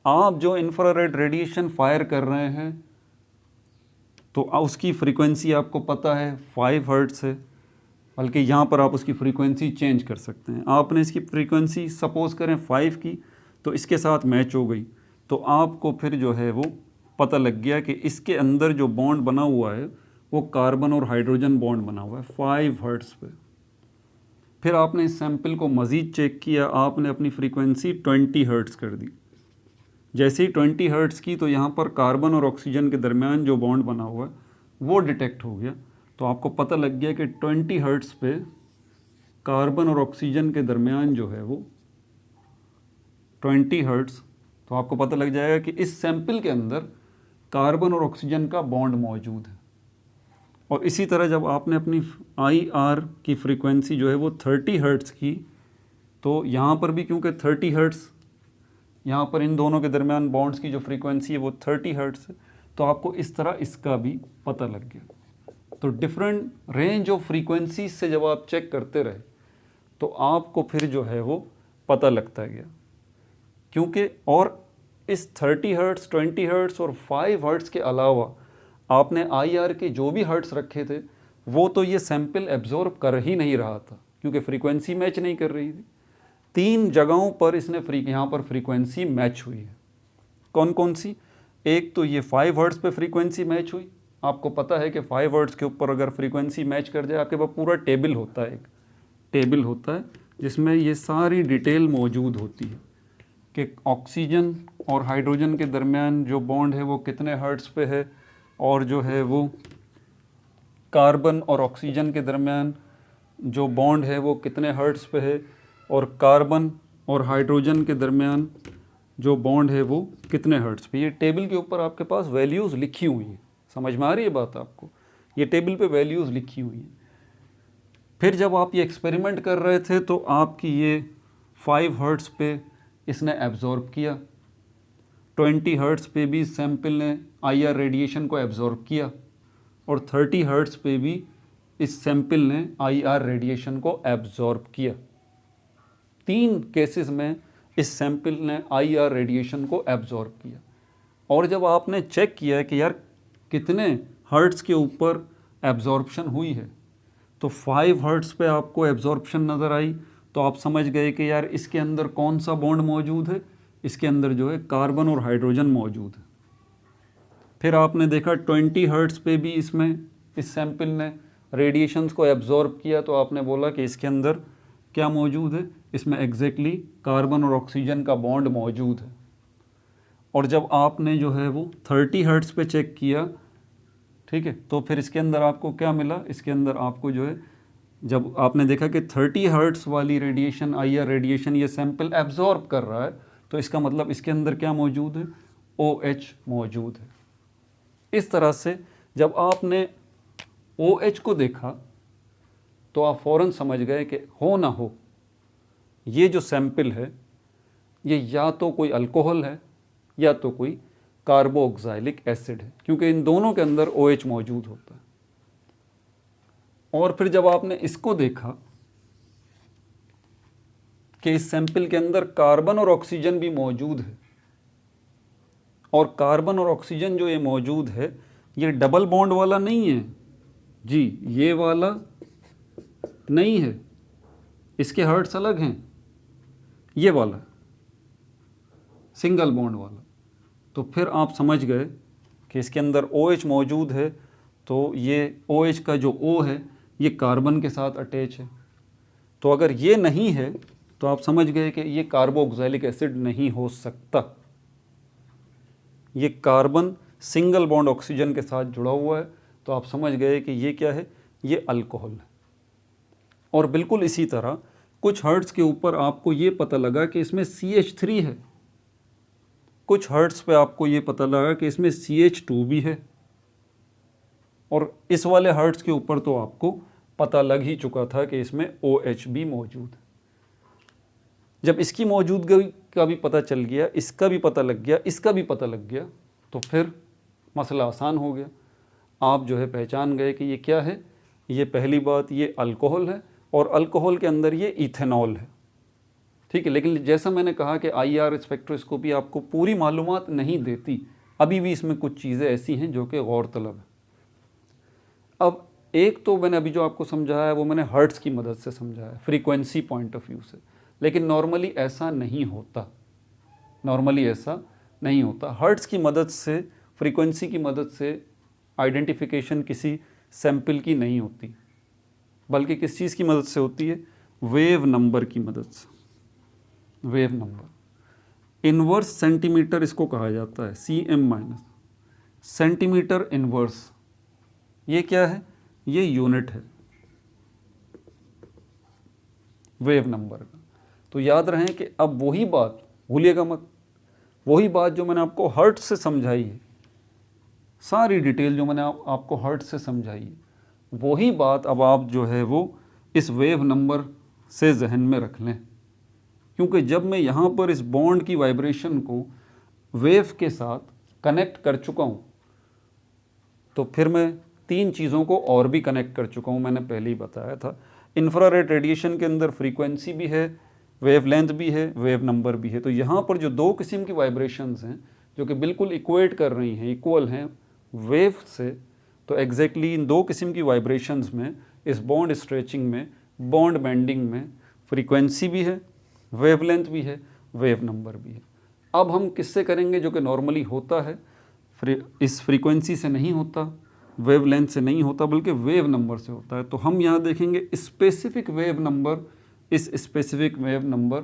आप जो इंफ्रारेड रेडिएशन फायर कर रहे हैं तो उसकी फ्रीक्वेंसी आपको पता है 5 हर्ट्स है, बल्कि यहाँ पर आप उसकी फ्रीक्वेंसी चेंज कर सकते हैं। आपने इसकी फ्रीक्वेंसी सपोज करें 5 की, तो इसके साथ मैच हो गई, तो आपको फिर जो है वो पता लग गया कि इसके अंदर जो बॉन्ड बना हुआ है वो कार्बन और हाइड्रोजन बॉन्ड बना हुआ है 5 हर्ट्स पे। फिर आपने इस सैंपल को मज़ीद चेक किया, आपने अपनी फ्रीक्वेंसी 20 हर्ट्स कर दी। जैसे ही 20 हर्ट्स की, तो यहाँ पर कार्बन और ऑक्सीजन के दरमियान जो बॉन्ड बना हुआ है वो डिटेक्ट हो गया। तो आपको पता लग गया कि 20 हर्ट्स पे कार्बन और ऑक्सीजन के दरमियान जो है वो 20 हर्ट्स, तो आपको पता लग जाएगा कि इस सैंपल के अंदर कार्बन और ऑक्सीजन का बॉन्ड मौजूद है। और इसी तरह जब आपने अपनी IR की फ्रीक्वेंसी जो है वो 30 हर्ट्स की, तो यहाँ पर भी क्योंकि 30 हर्ट्स, यहाँ पर इन दोनों के दरमियान बॉन्ड्स की जो फ्रीक्वेंसी है वो 30 हर्ट्स है, तो आपको इस तरह इसका भी पता लग गया। तो डिफरेंट रेंज ऑफ फ्रीक्वेंसी से जब आप चेक करते रहे तो आपको फिर जो है वो पता लगता गया, क्योंकि और इस 30 हर्ट्स, 20 हर्ट्स और 5 हर्ट्स के अलावा आपने IR के जो भी हर्ट्स रखे थे वो तो ये सैंपल एब्जॉर्ब कर ही नहीं रहा था, क्योंकि फ्रीक्वेंसी मैच नहीं कर रही थी। 3 जगहों पर इसने यहाँ पर फ्रीक्वेंसी मैच हुई है। कौन कौन सी? एक तो ये 5 हर्ट्स पे फ्रीक्वेंसी मैच हुई। आपको पता है कि 5 हर्ट्स के ऊपर अगर फ्रीक्वेंसी मैच कर जाए, आपके पास पूरा टेबल होता है, एक टेबल होता है जिसमें ये सारी डिटेल मौजूद होती है कि ऑक्सीजन और हाइड्रोजन के दरमियान जो बॉन्ड है वो कितने हर्ट्स पे है, और जो है वो कार्बन और ऑक्सीजन के दरमियान जो बॉन्ड है वो कितने हर्ट्स पे है, और कार्बन और हाइड्रोजन के दरमियान जो बॉन्ड है वो कितने हर्ट्स पे। ये टेबल के ऊपर आपके पास वैल्यूज़ लिखी हुई हैं। समझ में आ रही है बात आपको? ये टेबल पे वैल्यूज़ लिखी हुई हैं। फिर जब आप ये एक्सपेरिमेंट कर रहे थे तो आपकी ये 5 हर्ट्स पे इसने एब्जॉर्ब किया, 20 हर्ट्स पे भी सैंपल ने IR रेडिएशन को एब्जॉर्ब किया, और 30 हर्ट्स पे भी इस सैंपल ने IR रेडिएशन को एब्जॉर्ब किया। 3 केसेस में इस सैंपल ने IR रेडिएशन को एब्जॉर्ब किया। और जब आपने चेक किया कि यार कितने हर्ट्स के ऊपर एब्जॉर्प्शन हुई है, तो 5 हर्ट्स पे आपको एब्जॉर्प्शन नज़र आई, तो आप समझ गए कि यार इसके अंदर कौन सा बॉन्ड मौजूद है, इसके अंदर जो है कार्बन और हाइड्रोजन मौजूद है। फिर आपने देखा 20 हर्ट्स पे भी इसमें इस सैंपल ने रेडिएशंस को एब्जॉर्ब किया, तो आपने बोला कि इसके अंदर क्या मौजूद है, इसमें एग्जैक्टली कार्बन और ऑक्सीजन का बॉन्ड मौजूद है। और जब आपने जो है वो 30 हर्ट्स पे चेक किया, ठीक है, तो फिर इसके अंदर आपको क्या मिला, इसके अंदर आपको जो है जब आपने देखा कि 30 हर्ट्स वाली रेडिएशन, IR रेडिएशन ये सैंपल एब्जॉर्ब कर रहा है, तो इसका मतलब इसके अंदर क्या मौजूद है, OH मौजूद है। इस तरह से जब आपने OH को देखा तो आप फ़ौरन समझ गए कि हो ना हो ये जो सैंपल है ये या तो कोई अल्कोहल है या तो कोई कार्बोक्सिलिक एसिड है, क्योंकि इन दोनों के अंदर OH मौजूद होता है। और फिर जब आपने इसको देखा कि इस सैंपल के अंदर कार्बन और ऑक्सीजन भी मौजूद है, और कार्बन और ऑक्सीजन जो ये मौजूद है ये डबल बॉन्ड वाला नहीं है जी, ये वाला नहीं है, इसके हर्ट्स अलग हैं, ये वाला सिंगल बॉन्ड वाला। तो फिर आप समझ गए कि इसके अंदर OH मौजूद है, तो ये OH का जो O है ये कार्बन के साथ अटैच है। तो अगर ये नहीं है तो आप समझ गए कि ये कार्बोक्सिलिक एसिड नहीं हो सकता। ये कार्बन सिंगल बॉन्ड ऑक्सीजन के साथ जुड़ा हुआ है, तो आप समझ गए कि ये क्या है, ये अल्कोहल है। और बिल्कुल इसी तरह कुछ हर्ट्ज़ के ऊपर आपको ये पता लगा कि इसमें CH3 है, कुछ हर्ट्ज़ पे आपको ये पता लगा कि इसमें CH2 भी है, और इस वाले हर्ट्ज़ के ऊपर तो आपको पता लग ही चुका था कि इसमें OH भी मौजूद है। जब इसकी मौजूदगी का भी पता चल गया, इसका भी पता लग गया, इसका भी पता लग गया, तो फिर मसला आसान हो गया। आप जो है पहचान गए कि ये क्या है। ये पहली बात, ये अल्कोहल है, और अल्कोहल के अंदर ये इथेनॉल है, ठीक है। लेकिन जैसा मैंने कहा कि IR स्पेक्ट्रोस्कोपी आपको पूरी मालूमात नहीं देती, अभी भी इसमें कुछ चीज़ें ऐसी हैं जो कि गौरतलब है। अब एक तो मैंने अभी जो आपको समझाया है वो मैंने हर्ट्ज़ की मदद से समझाया है, फ्रीक्वेंसी पॉइंट ऑफ व्यू से, लेकिन नॉर्मली ऐसा नहीं होता, नॉर्मली ऐसा नहीं होता। हर्ट्ज़ की मदद से, फ्रीक्वेंसी की मदद से आइडेंटिफिकेशन किसी सैंपल की नहीं होती, बल्कि किस चीज़ की मदद से होती है, वेव नंबर की मदद से। वेव नंबर इन्वर्स सेंटीमीटर इसको कहा जाता है, CM-, सेंटीमीटर इन्वर्स। ये क्या है, ये यूनिट है वेव नंबर का। तो याद रहे कि अब वही बात भूलिएगा मत, वही बात जो मैंने आपको हर्ट्ज़ से समझाई है, सारी डिटेल जो मैंने आपको हर्ट्ज़ से समझाई है, वही बात अब आप जो है वो इस वेव नंबर से जहन में रख लें। क्योंकि जब मैं यहाँ पर इस बॉन्ड की वाइब्रेशन को वेव के साथ कनेक्ट कर चुका हूँ, तो फिर मैं तीन चीज़ों को और भी कनेक्ट कर चुका हूँ। मैंने पहले ही बताया था, इंफ्रारेड रेडिएशन के अंदर फ्रीक्वेंसी भी है, वेवलेंथ भी है, वेव नंबर भी है। तो यहाँ पर जो दो किस्म की वाइब्रेशंस हैं जो कि बिल्कुल इक्वेट कर रही हैं, इक्वल हैं वेव से, तो एग्जैक्टली इन दो किस्म की वाइब्रेशंस में, इस बॉन्ड स्ट्रेचिंग में, बॉन्ड बेंडिंग में फ्रीक्वेंसी भी है, वेवलेंथ भी है, वेव नंबर भी है। अब हम किससे करेंगे, जो कि नॉर्मली होता है, इस फ्रीक्वेंसी से नहीं होता, वेवलेंथ से नहीं होता, बल्कि वेव नंबर से होता है। तो हम यहाँ देखेंगे स्पेसिफिक वेव नंबर इस स्पेसिफिक वेव नंबर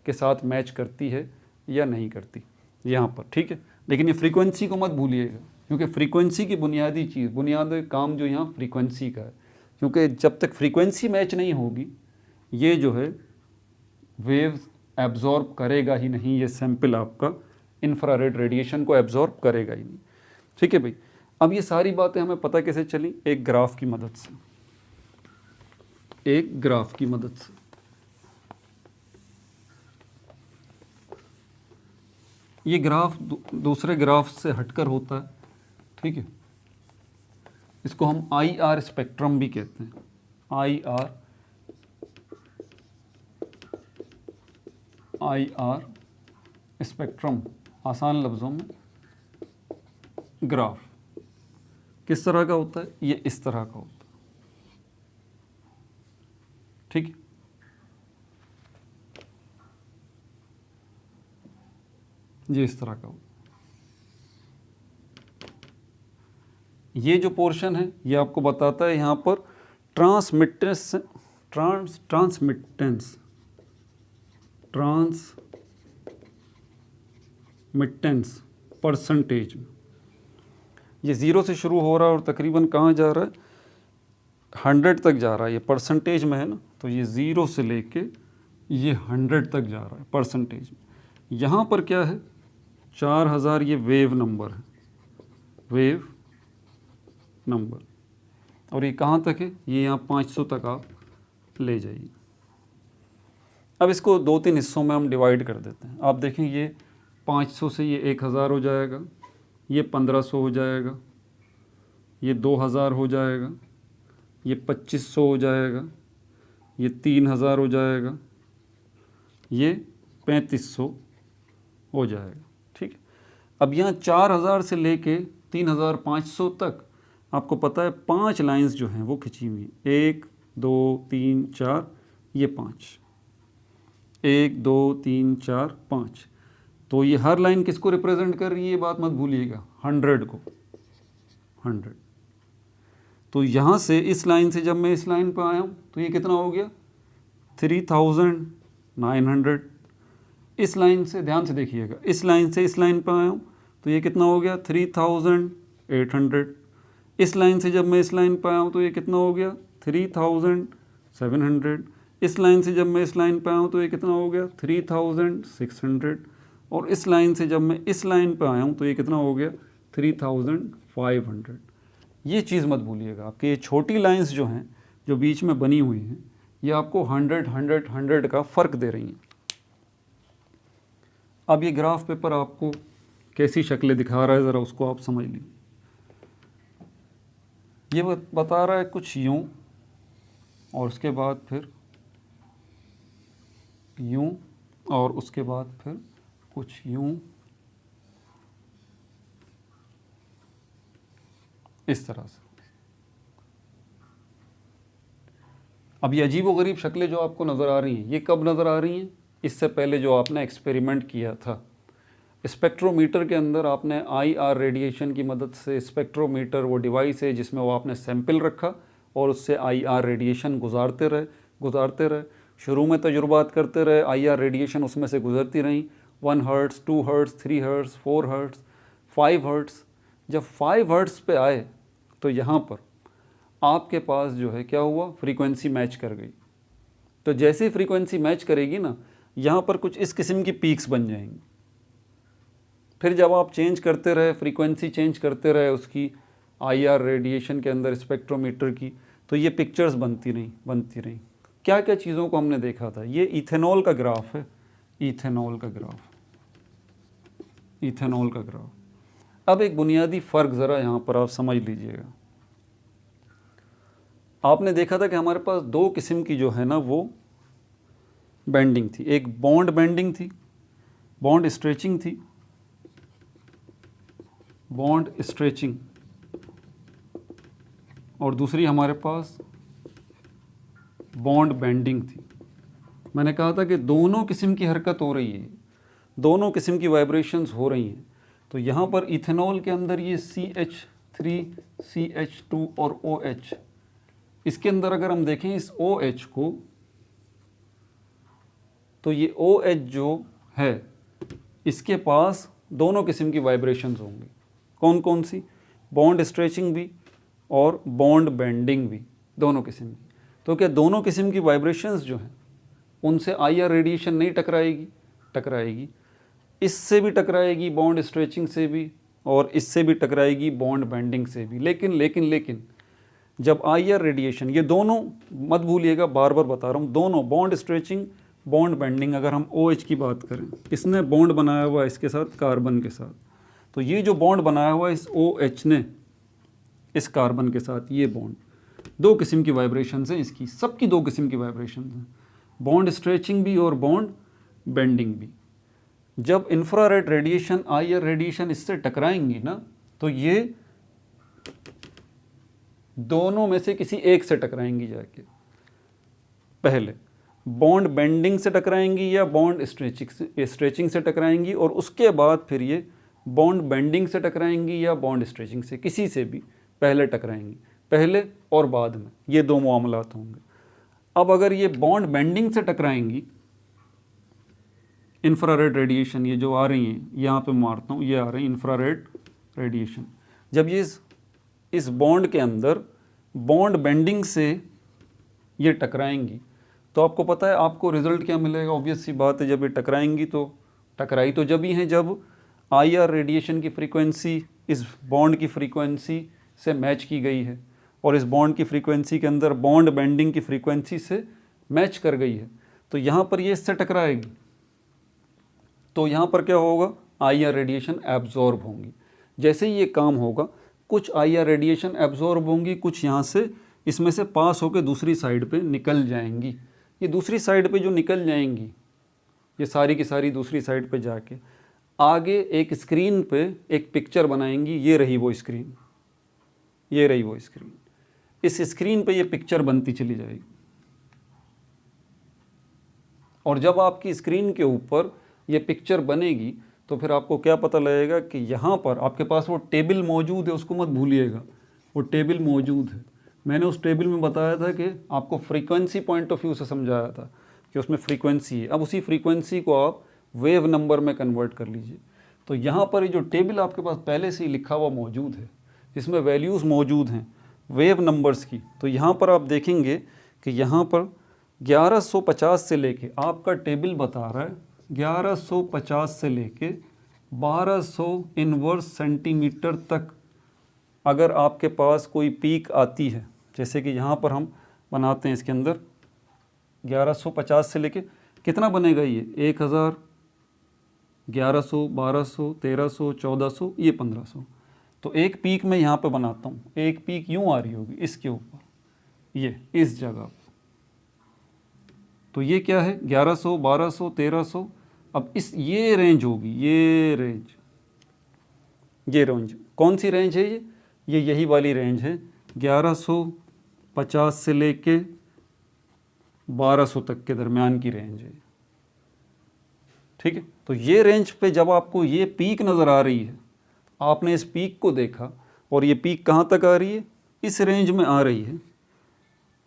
के साथ मैच करती है या नहीं करती यहाँ पर, ठीक है। लेकिन ये फ्रीक्वेंसी को मत भूलिएगा, क्योंकि फ्रीक्वेंसी की बुनियादी चीज़, बुनियादी काम जो यहाँ फ्रीक्वेंसी का है, क्योंकि जब तक फ्रीक्वेंसी मैच नहीं होगी, ये जो है वेव एब्जॉर्ब करेगा ही नहीं, ये सैंपल आपका इंफ्रारेड रेडिएशन को एब्जॉर्ब करेगा ही नहीं, ठीक है भाई। अब ये सारी बातें हमें पता कैसे चली, एक ग्राफ की मदद से, एक ग्राफ की मदद से। ये ग्राफ दूसरे ग्राफ से हटकर होता है, ठीक है। इसको हम IR स्पेक्ट्रम भी कहते हैं, IR स्पेक्ट्रम, आसान लफ्ज़ों में ग्राफ। किस तरह का होता है, ये इस तरह का होता है, ठीक है। ये इस तरह का होता है। ये जो पोर्शन है ये आपको बताता है यहाँ पर ट्रांसमिटेंस परसेंटेज में। ये 0 से शुरू हो रहा है और तकरीबन कहाँ जा रहा है, 100 तक जा रहा है। ये परसेंटेज में है ना, तो ये 0 से लेके ये 100 तक जा रहा है परसेंटेज में। यहाँ पर क्या है, 4000, ये वेव नंबर है, वेव नंबर। और ये कहाँ तक है, ये यहाँ 500 तक आप ले जाइए। अब इसको 2-3 हिस्सों में हम डिवाइड कर देते हैं। आप देखें, ये 500 से ये 1000 हो जाएगा, ये 1500 हो जाएगा, ये 2000 हो जाएगा, ये 2500 हो जाएगा, ये 3000 हो जाएगा, ये 3500 हो जाएगा, ठीक है। अब यहाँ 4000 से लेके 3500 तक आपको पता है 5 लाइंस जो हैं वो खिंची हुई, 1 2 3 4, ये 5, 1 2 3 4 5। तो ये हर लाइन किसको रिप्रेजेंट कर रही है, ये बात मत भूलिएगा, 100 को, 100। तो यहाँ से इस लाइन से जब मैं इस लाइन पर आया हूँ तो ये कितना हो गया, 3900। इस लाइन से, ध्यान से देखिएगा, इस लाइन से इस लाइन पर आया हूँ तो ये कितना हो गया 3800। इस लाइन से जब मैं इस लाइन पे आया हूँ तो ये कितना हो गया 3700। इस लाइन से जब मैं इस लाइन पे आया हूँ तो ये कितना हो गया 3600। और इस लाइन से जब मैं इस लाइन पे आया हूँ तो ये कितना हो गया 3500। ये चीज़ मत भूलिएगा, आपके ये छोटी लाइंस जो हैं जो बीच में बनी हुई हैं ये आपको 100 का फ़र्क दे रही हैं। अब ये ग्राफ पेपर आपको कैसी शक्लें दिखा रहा है ज़रा उसको आप समझ लीजिए। ये बता रहा है कुछ यूँ और उसके बाद फिर यूँ और उसके बाद फिर कुछ यूँ, इस तरह से। अब ये अजीबोगरीब शक्लें जो आपको नज़र आ रही हैं ये कब नज़र आ रही हैं? इससे पहले जो आपने एक्सपेरिमेंट किया था स्पेक्ट्रोमीटर के अंदर, आपने IR रेडिएशन की मदद से, स्पेक्ट्रोमीटर वो डिवाइस है जिसमें वो आपने सैंपल रखा और उससे IR रेडिएशन गुजारते रहे। शुरू में तजुर्बात करते रहे, IR रेडिएशन उसमें से गुजरती रही, 1 hertz, 2 hertz, 3 hertz, 4 hertz, 5 hertz. जब 5 हर्ट्ज़ पे आए तो यहाँ पर आपके पास जो है क्या हुआ, फ्रीक्वेंसी मैच कर गई। तो जैसे ही फ्रीक्वेंसी मैच करेगी ना, यहाँ पर कुछ इस किस्म की पीक्स बन जाएंगी। फिर जब आप चेंज करते रहे, फ्रीक्वेंसी चेंज करते रहे उसकी IR रेडिएशन के अंदर स्पेक्ट्रोमीटर की, तो ये पिक्चर्स बनती रहीं। क्या क्या चीज़ों को हमने देखा था? ये इथेनॉल का ग्राफ है, इथेनॉल का ग्राफ। अब एक बुनियादी फ़र्क ज़रा यहाँ पर आप समझ लीजिएगा। आपने देखा था कि हमारे पास दो किस्म की जो है ना वो बेंडिंग थी। एक बॉन्ड बेंडिंग थी, बॉन्ड स्ट्रेचिंग थी, बॉन्ड स्ट्रेचिंग, और दूसरी हमारे पास बॉन्ड बेंडिंग थी। मैंने कहा था कि दोनों किस्म की हरकत हो रही है, दोनों किस्म की वाइब्रेशंस हो रही हैं। तो यहाँ पर इथेनॉल के अंदर ये CH3, CH2 और OH, इसके अंदर अगर हम देखें इस OH को, तो ये OH जो है इसके पास दोनों किस्म की वाइब्रेशंस होंगी। कौन कौन सी? बॉन्ड स्ट्रेचिंग भी और बॉन्ड बेंडिंग भी, दोनों किस्म की। तो क्या दोनों किस्म की वाइब्रेशंस जो हैं उनसे IR रेडिएशन नहीं टकराएगी। इससे भी टकराएगी, बॉन्ड स्ट्रेचिंग से भी, और इससे भी टकराएगी, बॉन्ड बेंडिंग से भी। लेकिन जब IR रेडिएशन, ये दोनों मत भूलिएगा, बार बार बता रहा हूँ, दोनों बॉन्ड स्ट्रेचिंग, बॉन्ड बेंडिंग। अगर हम OH की बात करें, इसने बॉन्ड बनाया हुआ है इसके साथ, कार्बन के साथ, तो ये जो बॉन्ड बनाया हुआ है इस OH ने इस कार्बन के साथ, ये बॉन्ड, दो किस्म की वाइब्रेशंस हैं इसकी, सबकी दो किस्म की वाइब्रेशंस हैं, बॉन्ड स्ट्रेचिंग भी और बॉन्ड बेंडिंग भी। जब इंफ्रारेड रेडिएशन, IR रेडिएशन इससे टकराएंगी ना, तो ये दोनों में से किसी एक से टकराएंगी जाके। पहले बॉन्ड बेंडिंग से टकराएंगी या बॉन्ड स्ट्रेचिंग से टकराएंगी, और उसके बाद फिर ये बॉन्ड बेंडिंग से टकराएंगी या बॉन्ड स्ट्रेचिंग से, किसी से भी पहले टकराएंगी, पहले और बाद में, ये दो मामलात होंगे। अब अगर ये बॉन्ड बेंडिंग से टकराएंगी, इंफ्रारेड रेडिएशन ये जो आ रही हैं, यहाँ पे मारता हूँ, ये आ रही है इंफ्रारेड रेडिएशन, जब ये इस बॉन्ड के अंदर बॉन्ड बेंडिंग से ये टकराएंगी, तो आपको पता है आपको रिज़ल्ट क्या मिलेगा? ऑब्वियस सी बात है, जब ये टकराएंगी तो टकराई तो जब ही हैं जब IR रेडिएशन की फ्रीक्वेंसी इस बॉन्ड की फ्रीक्वेंसी से मैच की गई है, और इस बॉन्ड की फ्रीक्वेंसी के अंदर बॉन्ड बेंडिंग की फ्रीक्वेंसी से मैच कर गई है, तो यहाँ पर ये इससे टकराएगी, तो यहाँ पर क्या होगा? IR रेडिएशन एब्जॉर्ब होंगी। जैसे ही ये काम होगा, कुछ IR रेडिएशन एब्जॉर्ब होंगी, कुछ यहाँ से इसमें से पास होकर दूसरी साइड पे निकल जाएंगी। ये दूसरी साइड पे जो निकल जाएंगी, ये सारी की सारी दूसरी साइड पे जाके आगे एक स्क्रीन पे एक पिक्चर बनाएंगी। ये रही वो स्क्रीन, इस स्क्रीन पे ये पिक्चर बनती चली जाएगी, और जब आपकी स्क्रीन के ऊपर ये पिक्चर बनेगी तो फिर आपको क्या पता लगेगा कि यहाँ पर आपके पास वो टेबल मौजूद है, उसको मत भूलिएगा, वो टेबल मौजूद है। मैंने उस टेबल में बताया था कि आपको फ्रीक्वेंसी पॉइंट ऑफ व्यू से समझाया था कि उसमें फ्रीक्वेंसी है। अब उसी फ्रीक्वेंसी को आप वेव नंबर में कन्वर्ट कर लीजिए। तो यहाँ पर ये जो टेबल आपके पास पहले से ही लिखा हुआ मौजूद है, इसमें वैल्यूज़ मौजूद हैं वेव नंबर्स की। तो यहाँ पर आप देखेंगे कि यहाँ पर 1150 से लेके आपका टेबल बता रहा है 1150 से लेके 1200 इनवर्स सेंटीमीटर तक अगर आपके पास कोई पीक आती है, जैसे कि यहाँ पर हम बनाते हैं इसके अंदर 1150 से लेके कितना बनेगा ये 1000, 1100, 1200, 1300, 1400, ये 1500। तो एक पीक मैं यहाँ पे बनाता हूँ, एक पीक यूँ आ रही होगी इसके ऊपर, ये इस जगह। तो ये क्या है 1100, 1200, 1300। अब इस ये रेंज होगी, ये रेंज कौन सी रेंज है ये यही वाली रेंज है 1150 से लेके 1200 तक के दरमियान की रेंज है। ठीक है, तो ये रेंज पे जब आपको ये पीक नज़र आ रही है, आपने इस पीक को देखा और ये पीक कहाँ तक आ रही है, इस रेंज में आ रही है।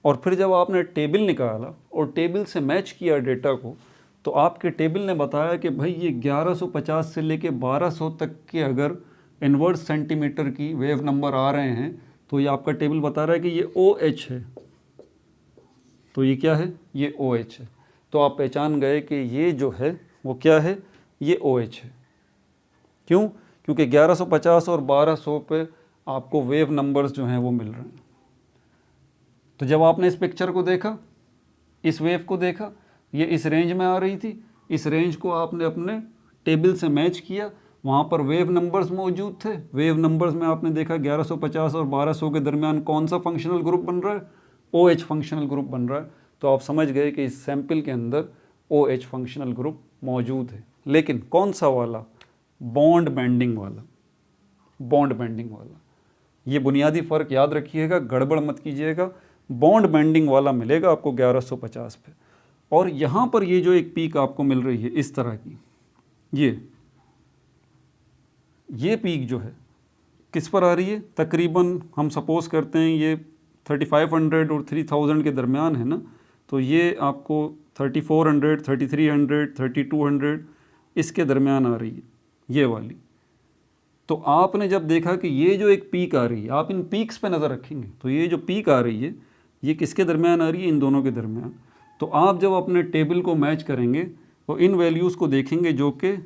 और फिर जब आपने टेबल निकाला और टेबल से मैच किया डेटा को, तो आपके टेबल ने बताया कि भाई ये 1150 से लेके 1200 तक के अगर इन्वर्स सेंटीमीटर की वेव नंबर आ रहे हैं, तो ये आपका टेबल बता रहा है कि ये OH है। तो ये क्या है, ये OH है। तो आप पहचान गए कि ये जो है वो क्या है, ये OH है। क्यों? क्योंकि 1150 और 1200 पे आपको वेव नंबर्स जो हैं वो मिल रहे हैं। तो जब आपने इस पिक्चर को देखा, इस वेव को देखा, ये इस रेंज में आ रही थी, इस रेंज को आपने अपने टेबल से मैच किया, वहाँ पर वेव नंबर्स मौजूद थे। वेव नंबर्स में आपने देखा 1150 और 1200 के दरमियान कौन सा फंक्शनल ग्रुप बन रहा है, OH फंक्शनल ग्रुप बन रहा है। तो आप समझ गए कि इस सैंपल के अंदर OH फंक्शनल ग्रुप मौजूद है। लेकिन कौन सा वाला, बॉन्ड बेंडिंग वाला, बॉन्ड बेंडिंग वाला। ये बुनियादी फ़र्क याद रखिएगा, गड़बड़ मत कीजिएगा। बॉन्ड बेंडिंग वाला मिलेगा आपको 1150 पे। और यहाँ पर ये जो एक पीक आपको मिल रही है इस तरह की, ये पीक जो है किस पर आ रही है, तकरीबन हम सपोज़ करते हैं ये 3500 और 3000 के दरमियान है ना। तो ये आपको 3400, 3300, 3200 इसके दरमियान आ रही है ये वाली। तो आपने जब देखा कि ये जो एक पीक आ रही है, आप इन पीक्स पे नज़र रखेंगे, तो ये जो पीक आ रही है ये किसके दरमियान आ रही है, इन दोनों के दरमियान। तो आप जब अपने टेबल को मैच करेंगे तो इन वैल्यूज़ को देखेंगे जो कि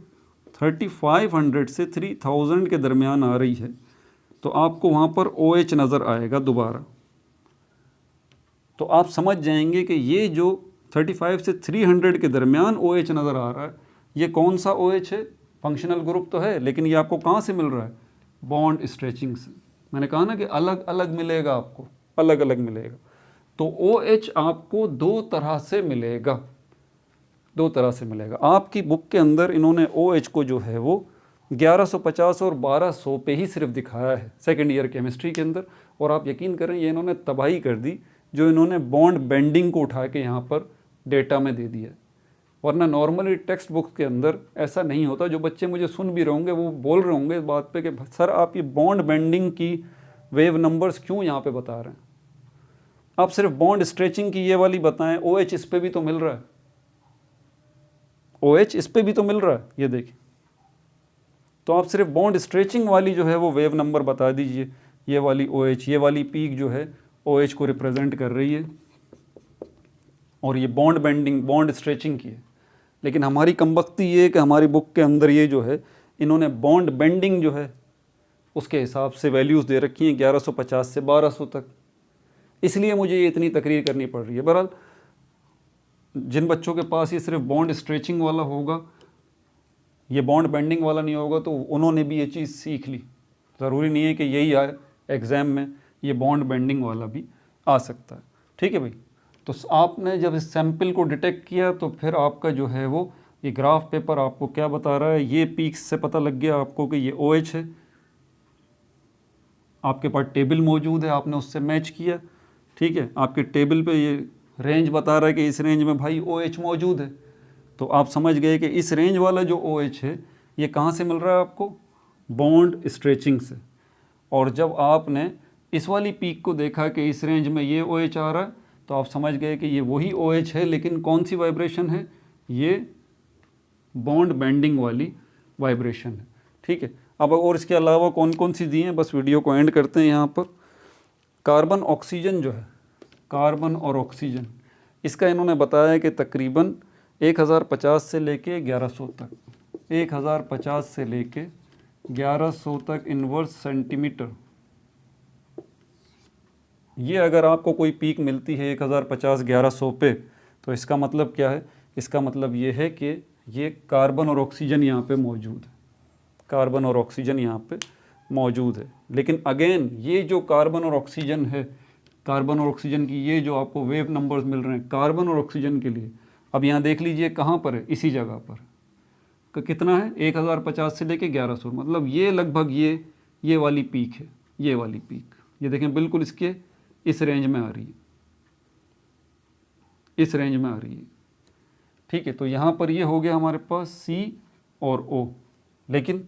3500 से 3000 के दरमियान आ रही है, तो आपको वहाँ पर OH नज़र आएगा दोबारा। तो आप समझ जाएंगे कि ये जो 35 से 300 के दरमियान OH नज़र आ रहा है, ये कौन सा OH है, फंक्शनल ग्रुप तो है, लेकिन ये आपको कहाँ से मिल रहा है, बॉन्ड स्ट्रेचिंग से। मैंने कहा ना कि अलग अलग मिलेगा, आपको अलग अलग मिलेगा। तो OH आपको दो तरह से मिलेगा, दो तरह से मिलेगा। आपकी बुक के अंदर इन्होंने OH को जो है वो 1150 और 1200 पे ही सिर्फ दिखाया है सेकेंड ईयर केमिस्ट्री के अंदर। और आप यकीन करें ये इन्होंने तबाही कर दी जो इन्होंने बॉन्ड बेंडिंग को उठा के यहाँ पर डेटा में दे दिया। वरना नॉर्मली टेक्स्ट बुक के अंदर ऐसा नहीं होता। जो बच्चे मुझे सुन भी रहे होंगे वो बोल रहे होंगे इस बात पे कि सर आप ये बॉन्ड बेंडिंग की वेव नंबर्स क्यों यहाँ पे बता रहे हैं, आप सिर्फ बॉन्ड स्ट्रेचिंग की ये वाली बताएं, OH इस पे भी तो मिल रहा है, OH इस पे भी तो मिल रहा है, ये देखिए। तो आप सिर्फ बॉन्ड स्ट्रेचिंग वाली जो है वो वेव नंबर बता दीजिए, ये वाली OH, ये वाली पीक जो है OH को रिप्रेजेंट कर रही है और ये बॉन्ड बेंडिंग बॉन्ड स्ट्रेचिंग की है। लेकिन हमारी कमबख्ती ये है कि हमारी बुक के अंदर ये जो है इन्होंने बॉन्ड बेंडिंग जो है उसके हिसाब से वैल्यूज़ दे रखी हैं 1150 से 1200 तक, इसलिए मुझे ये इतनी तकरीर करनी पड़ रही है। बहरहाल जिन बच्चों के पास ये सिर्फ बॉन्ड स्ट्रेचिंग वाला होगा, ये बॉन्ड बेंडिंग वाला नहीं होगा, तो उन्होंने भी ये चीज़ सीख ली। ज़रूरी नहीं है कि यही आए एग्ज़ाम में, ये बॉन्ड बेंडिंग वाला भी आ सकता है। ठीक है भाई। तो आपने जब इस सैंपल को डिटेक्ट किया तो फिर आपका जो है वो ये ग्राफ पेपर आपको क्या बता रहा है, ये पीक्स से पता लग गया आपको कि ये OH है। आपके पास टेबल मौजूद है, आपने उससे मैच किया। ठीक है, आपके टेबल पे ये रेंज बता रहा है कि इस रेंज में भाई OH मौजूद है। तो आप समझ गए कि इस रेंज वाला जो OH है ये कहाँ से मिल रहा है आपको, बॉन्ड स्ट्रेचिंग से। और जब आपने इस वाली पीक को देखा कि इस रेंज में ये OH आ रहा है, तो आप समझ गए कि ये वही OH है, लेकिन कौन सी वाइब्रेशन है, ये बॉन्ड बेंडिंग वाली वाइब्रेशन है। ठीक है। अब और इसके अलावा कौन कौन सी दी हैं, बस वीडियो को एंड करते हैं यहाँ पर। कार्बन ऑक्सीजन जो है, कार्बन और ऑक्सीजन, इसका इन्होंने बताया कि तकरीबन 1050 से लेके 1100 तक, 1050 से लेके 1100 तक इन्वर्स सेंटीमीटर। ये अगर आपको कोई पीक मिलती है 1050-1100 पे, तो इसका मतलब क्या है? इसका मतलब ये है कि ये कार्बन और ऑक्सीजन यहाँ पे मौजूद है, कार्बन और ऑक्सीजन यहाँ पे मौजूद है। लेकिन अगेन ये जो कार्बन और ऑक्सीजन है, कार्बन और ऑक्सीजन की ये जो आपको वेव नंबर्स मिल रहे हैं कार्बन और ऑक्सीजन के लिए, अब यहाँ देख लीजिए कहाँ पर है, इसी जगह पर कितना है 1050 से लेके 1100, मतलब ये लगभग ये वाली पीक है, ये वाली पीक, ये देखें बिल्कुल इसके इस रेंज में आ रही है, इस रेंज में आ रही है, ठीक है। तो यहाँ पर ये हो गया हमारे पास C और O, लेकिन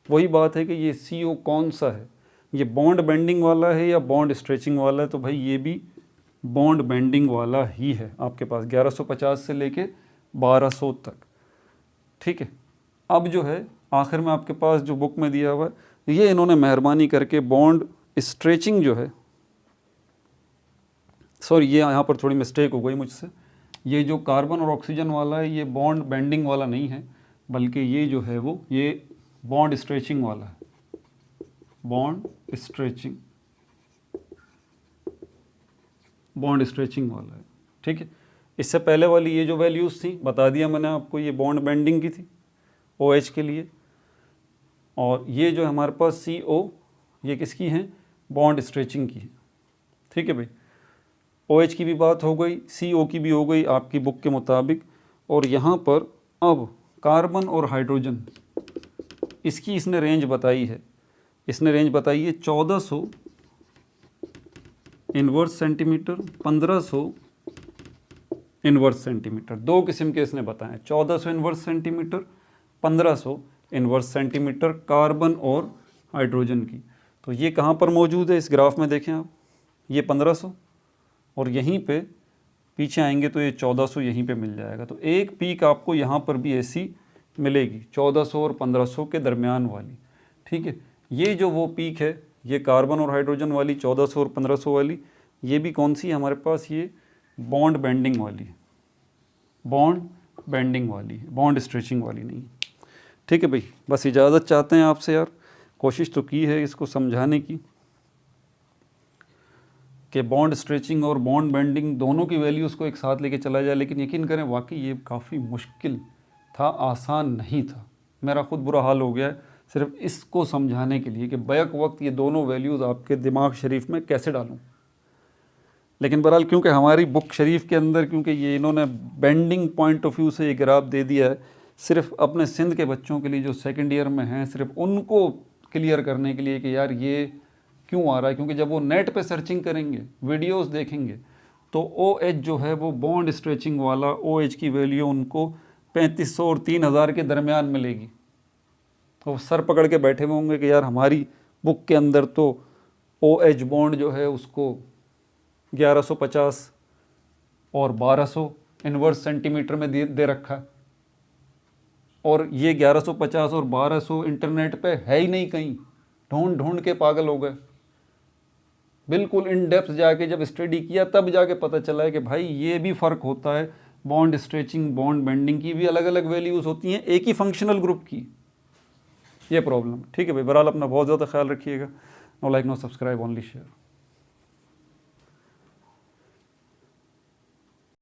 वही बात है कि ये CO कौन सा है, ये बॉन्ड बेंडिंग वाला है या बॉन्ड स्ट्रेचिंग वाला है? तो भाई ये भी बॉन्ड बेंडिंग वाला ही है आपके पास, 1150 से लेके 1200 तक, ठीक है। अब जो है आखिर में आपके पास जो बुक में दिया हुआ है, ये इन्होंने मेहरबानी करके बॉन्ड स्ट्रेचिंग जो है, सॉरी ये यहाँ पर थोड़ी मिस्टेक हो गई मुझसे, ये जो कार्बन और ऑक्सीजन वाला है ये बॉन्ड बेंडिंग वाला नहीं है, बल्कि ये जो है वो ये बॉन्ड स्ट्रेचिंग वाला है, बॉन्ड स्ट्रेचिंग, बॉन्ड स्ट्रेचिंग वाला है, ठीक है। इससे पहले वाली ये जो वैल्यूज़ थी बता दिया मैंने आपको, ये बॉन्ड बेंडिंग की थी OH के लिए, और ये जो हमारे पास CO ये किसकी हैं? बॉन्ड स्ट्रेचिंग की है, ठीक है भाई। OH की भी बात हो गई, CO की भी हो गई आपकी बुक के मुताबिक। और यहाँ पर अब कार्बन और हाइड्रोजन, इसकी इसने रेंज बताई है, इसने रेंज बताई है 1400 इन्वर्स सेंटीमीटर, 1500 इन्वर्स सेंटीमीटर, दो किस्म के इसने बताए, 1400 inverse centimetre, 1500 inverse centimetre carbon और हाइड्रोजन की। तो ये कहाँ पर मौजूद है इस ग्राफ में देखें आप, ये 1500 और यहीं पे पीछे आएंगे तो ये 1400 यहीं पे मिल जाएगा। तो एक पीक आपको यहाँ पर भी ऐसी मिलेगी 1400 और 1500 के दरमियान वाली, ठीक है। ये जो वो पीक है ये कार्बन और हाइड्रोजन वाली 1400 और 1500 वाली, ये भी कौन सी है हमारे पास? ये बॉन्ड बेंडिंग वाली, बॉन्ड बेंडिंग वाली है, बॉन्ड स्ट्रेचिंग वाली नहीं, ठीक है भाई। बस इजाज़त चाहते हैं आपसे यार, कोशिश तो की है इसको समझाने की कि बॉन्ड स्ट्रेचिंग और बॉन्ड बेंडिंग दोनों की वैल्यूज़ को एक साथ लेके चला जाए, लेकिन यकीन करें वाकई ये काफ़ी मुश्किल था, आसान नहीं था। मेरा ख़ुद बुरा हाल हो गया है सिर्फ इसको समझाने के लिए कि बैक वक्त ये दोनों वैल्यूज़ आपके दिमाग शरीफ में कैसे डालूं। लेकिन बहरहाल क्योंकि हमारी बुक शरीफ के अंदर क्योंकि ये इन्होंने बेंडिंग पॉइंट ऑफ व्यू से ये ग्राफ दे दिया है, सिर्फ अपने सिंध के बच्चों के लिए जो सेकेंड ईयर में हैं, सिर्फ उनको क्लियर करने के लिए कि यार ये क्यों आ रहा है। क्योंकि जब वो नेट पे सर्चिंग करेंगे, वीडियोस देखेंगे, तो OH जो है वो बॉन्ड स्ट्रेचिंग वाला OH की वैल्यू उनको 3500 और 3000 के दरमियान मिलेगी। तो सर पकड़ के बैठे हुए होंगे कि यार हमारी बुक के अंदर तो OH बॉन्ड जो है उसको 1150 और 1200 इन्वर्स सेंटीमीटर में दे रखा है, और ये 1150 और 1200 इंटरनेट पे है ही नहीं कहीं, ढूंढ ढूंढ के पागल हो गए। बिल्कुल इन डेप्थ जाके जब स्टडी किया तब जाके पता चला है कि भाई ये भी फ़र्क होता है, बॉन्ड स्ट्रेचिंग बॉन्ड बेंडिंग की भी अलग अलग वैल्यूज़ होती हैं एक ही फंक्शनल ग्रुप की, ये प्रॉब्लम। ठीक है भाई, बहरहाल अपना बहुत ज़्यादा ख्याल रखिएगा। No like no subscribe, only share.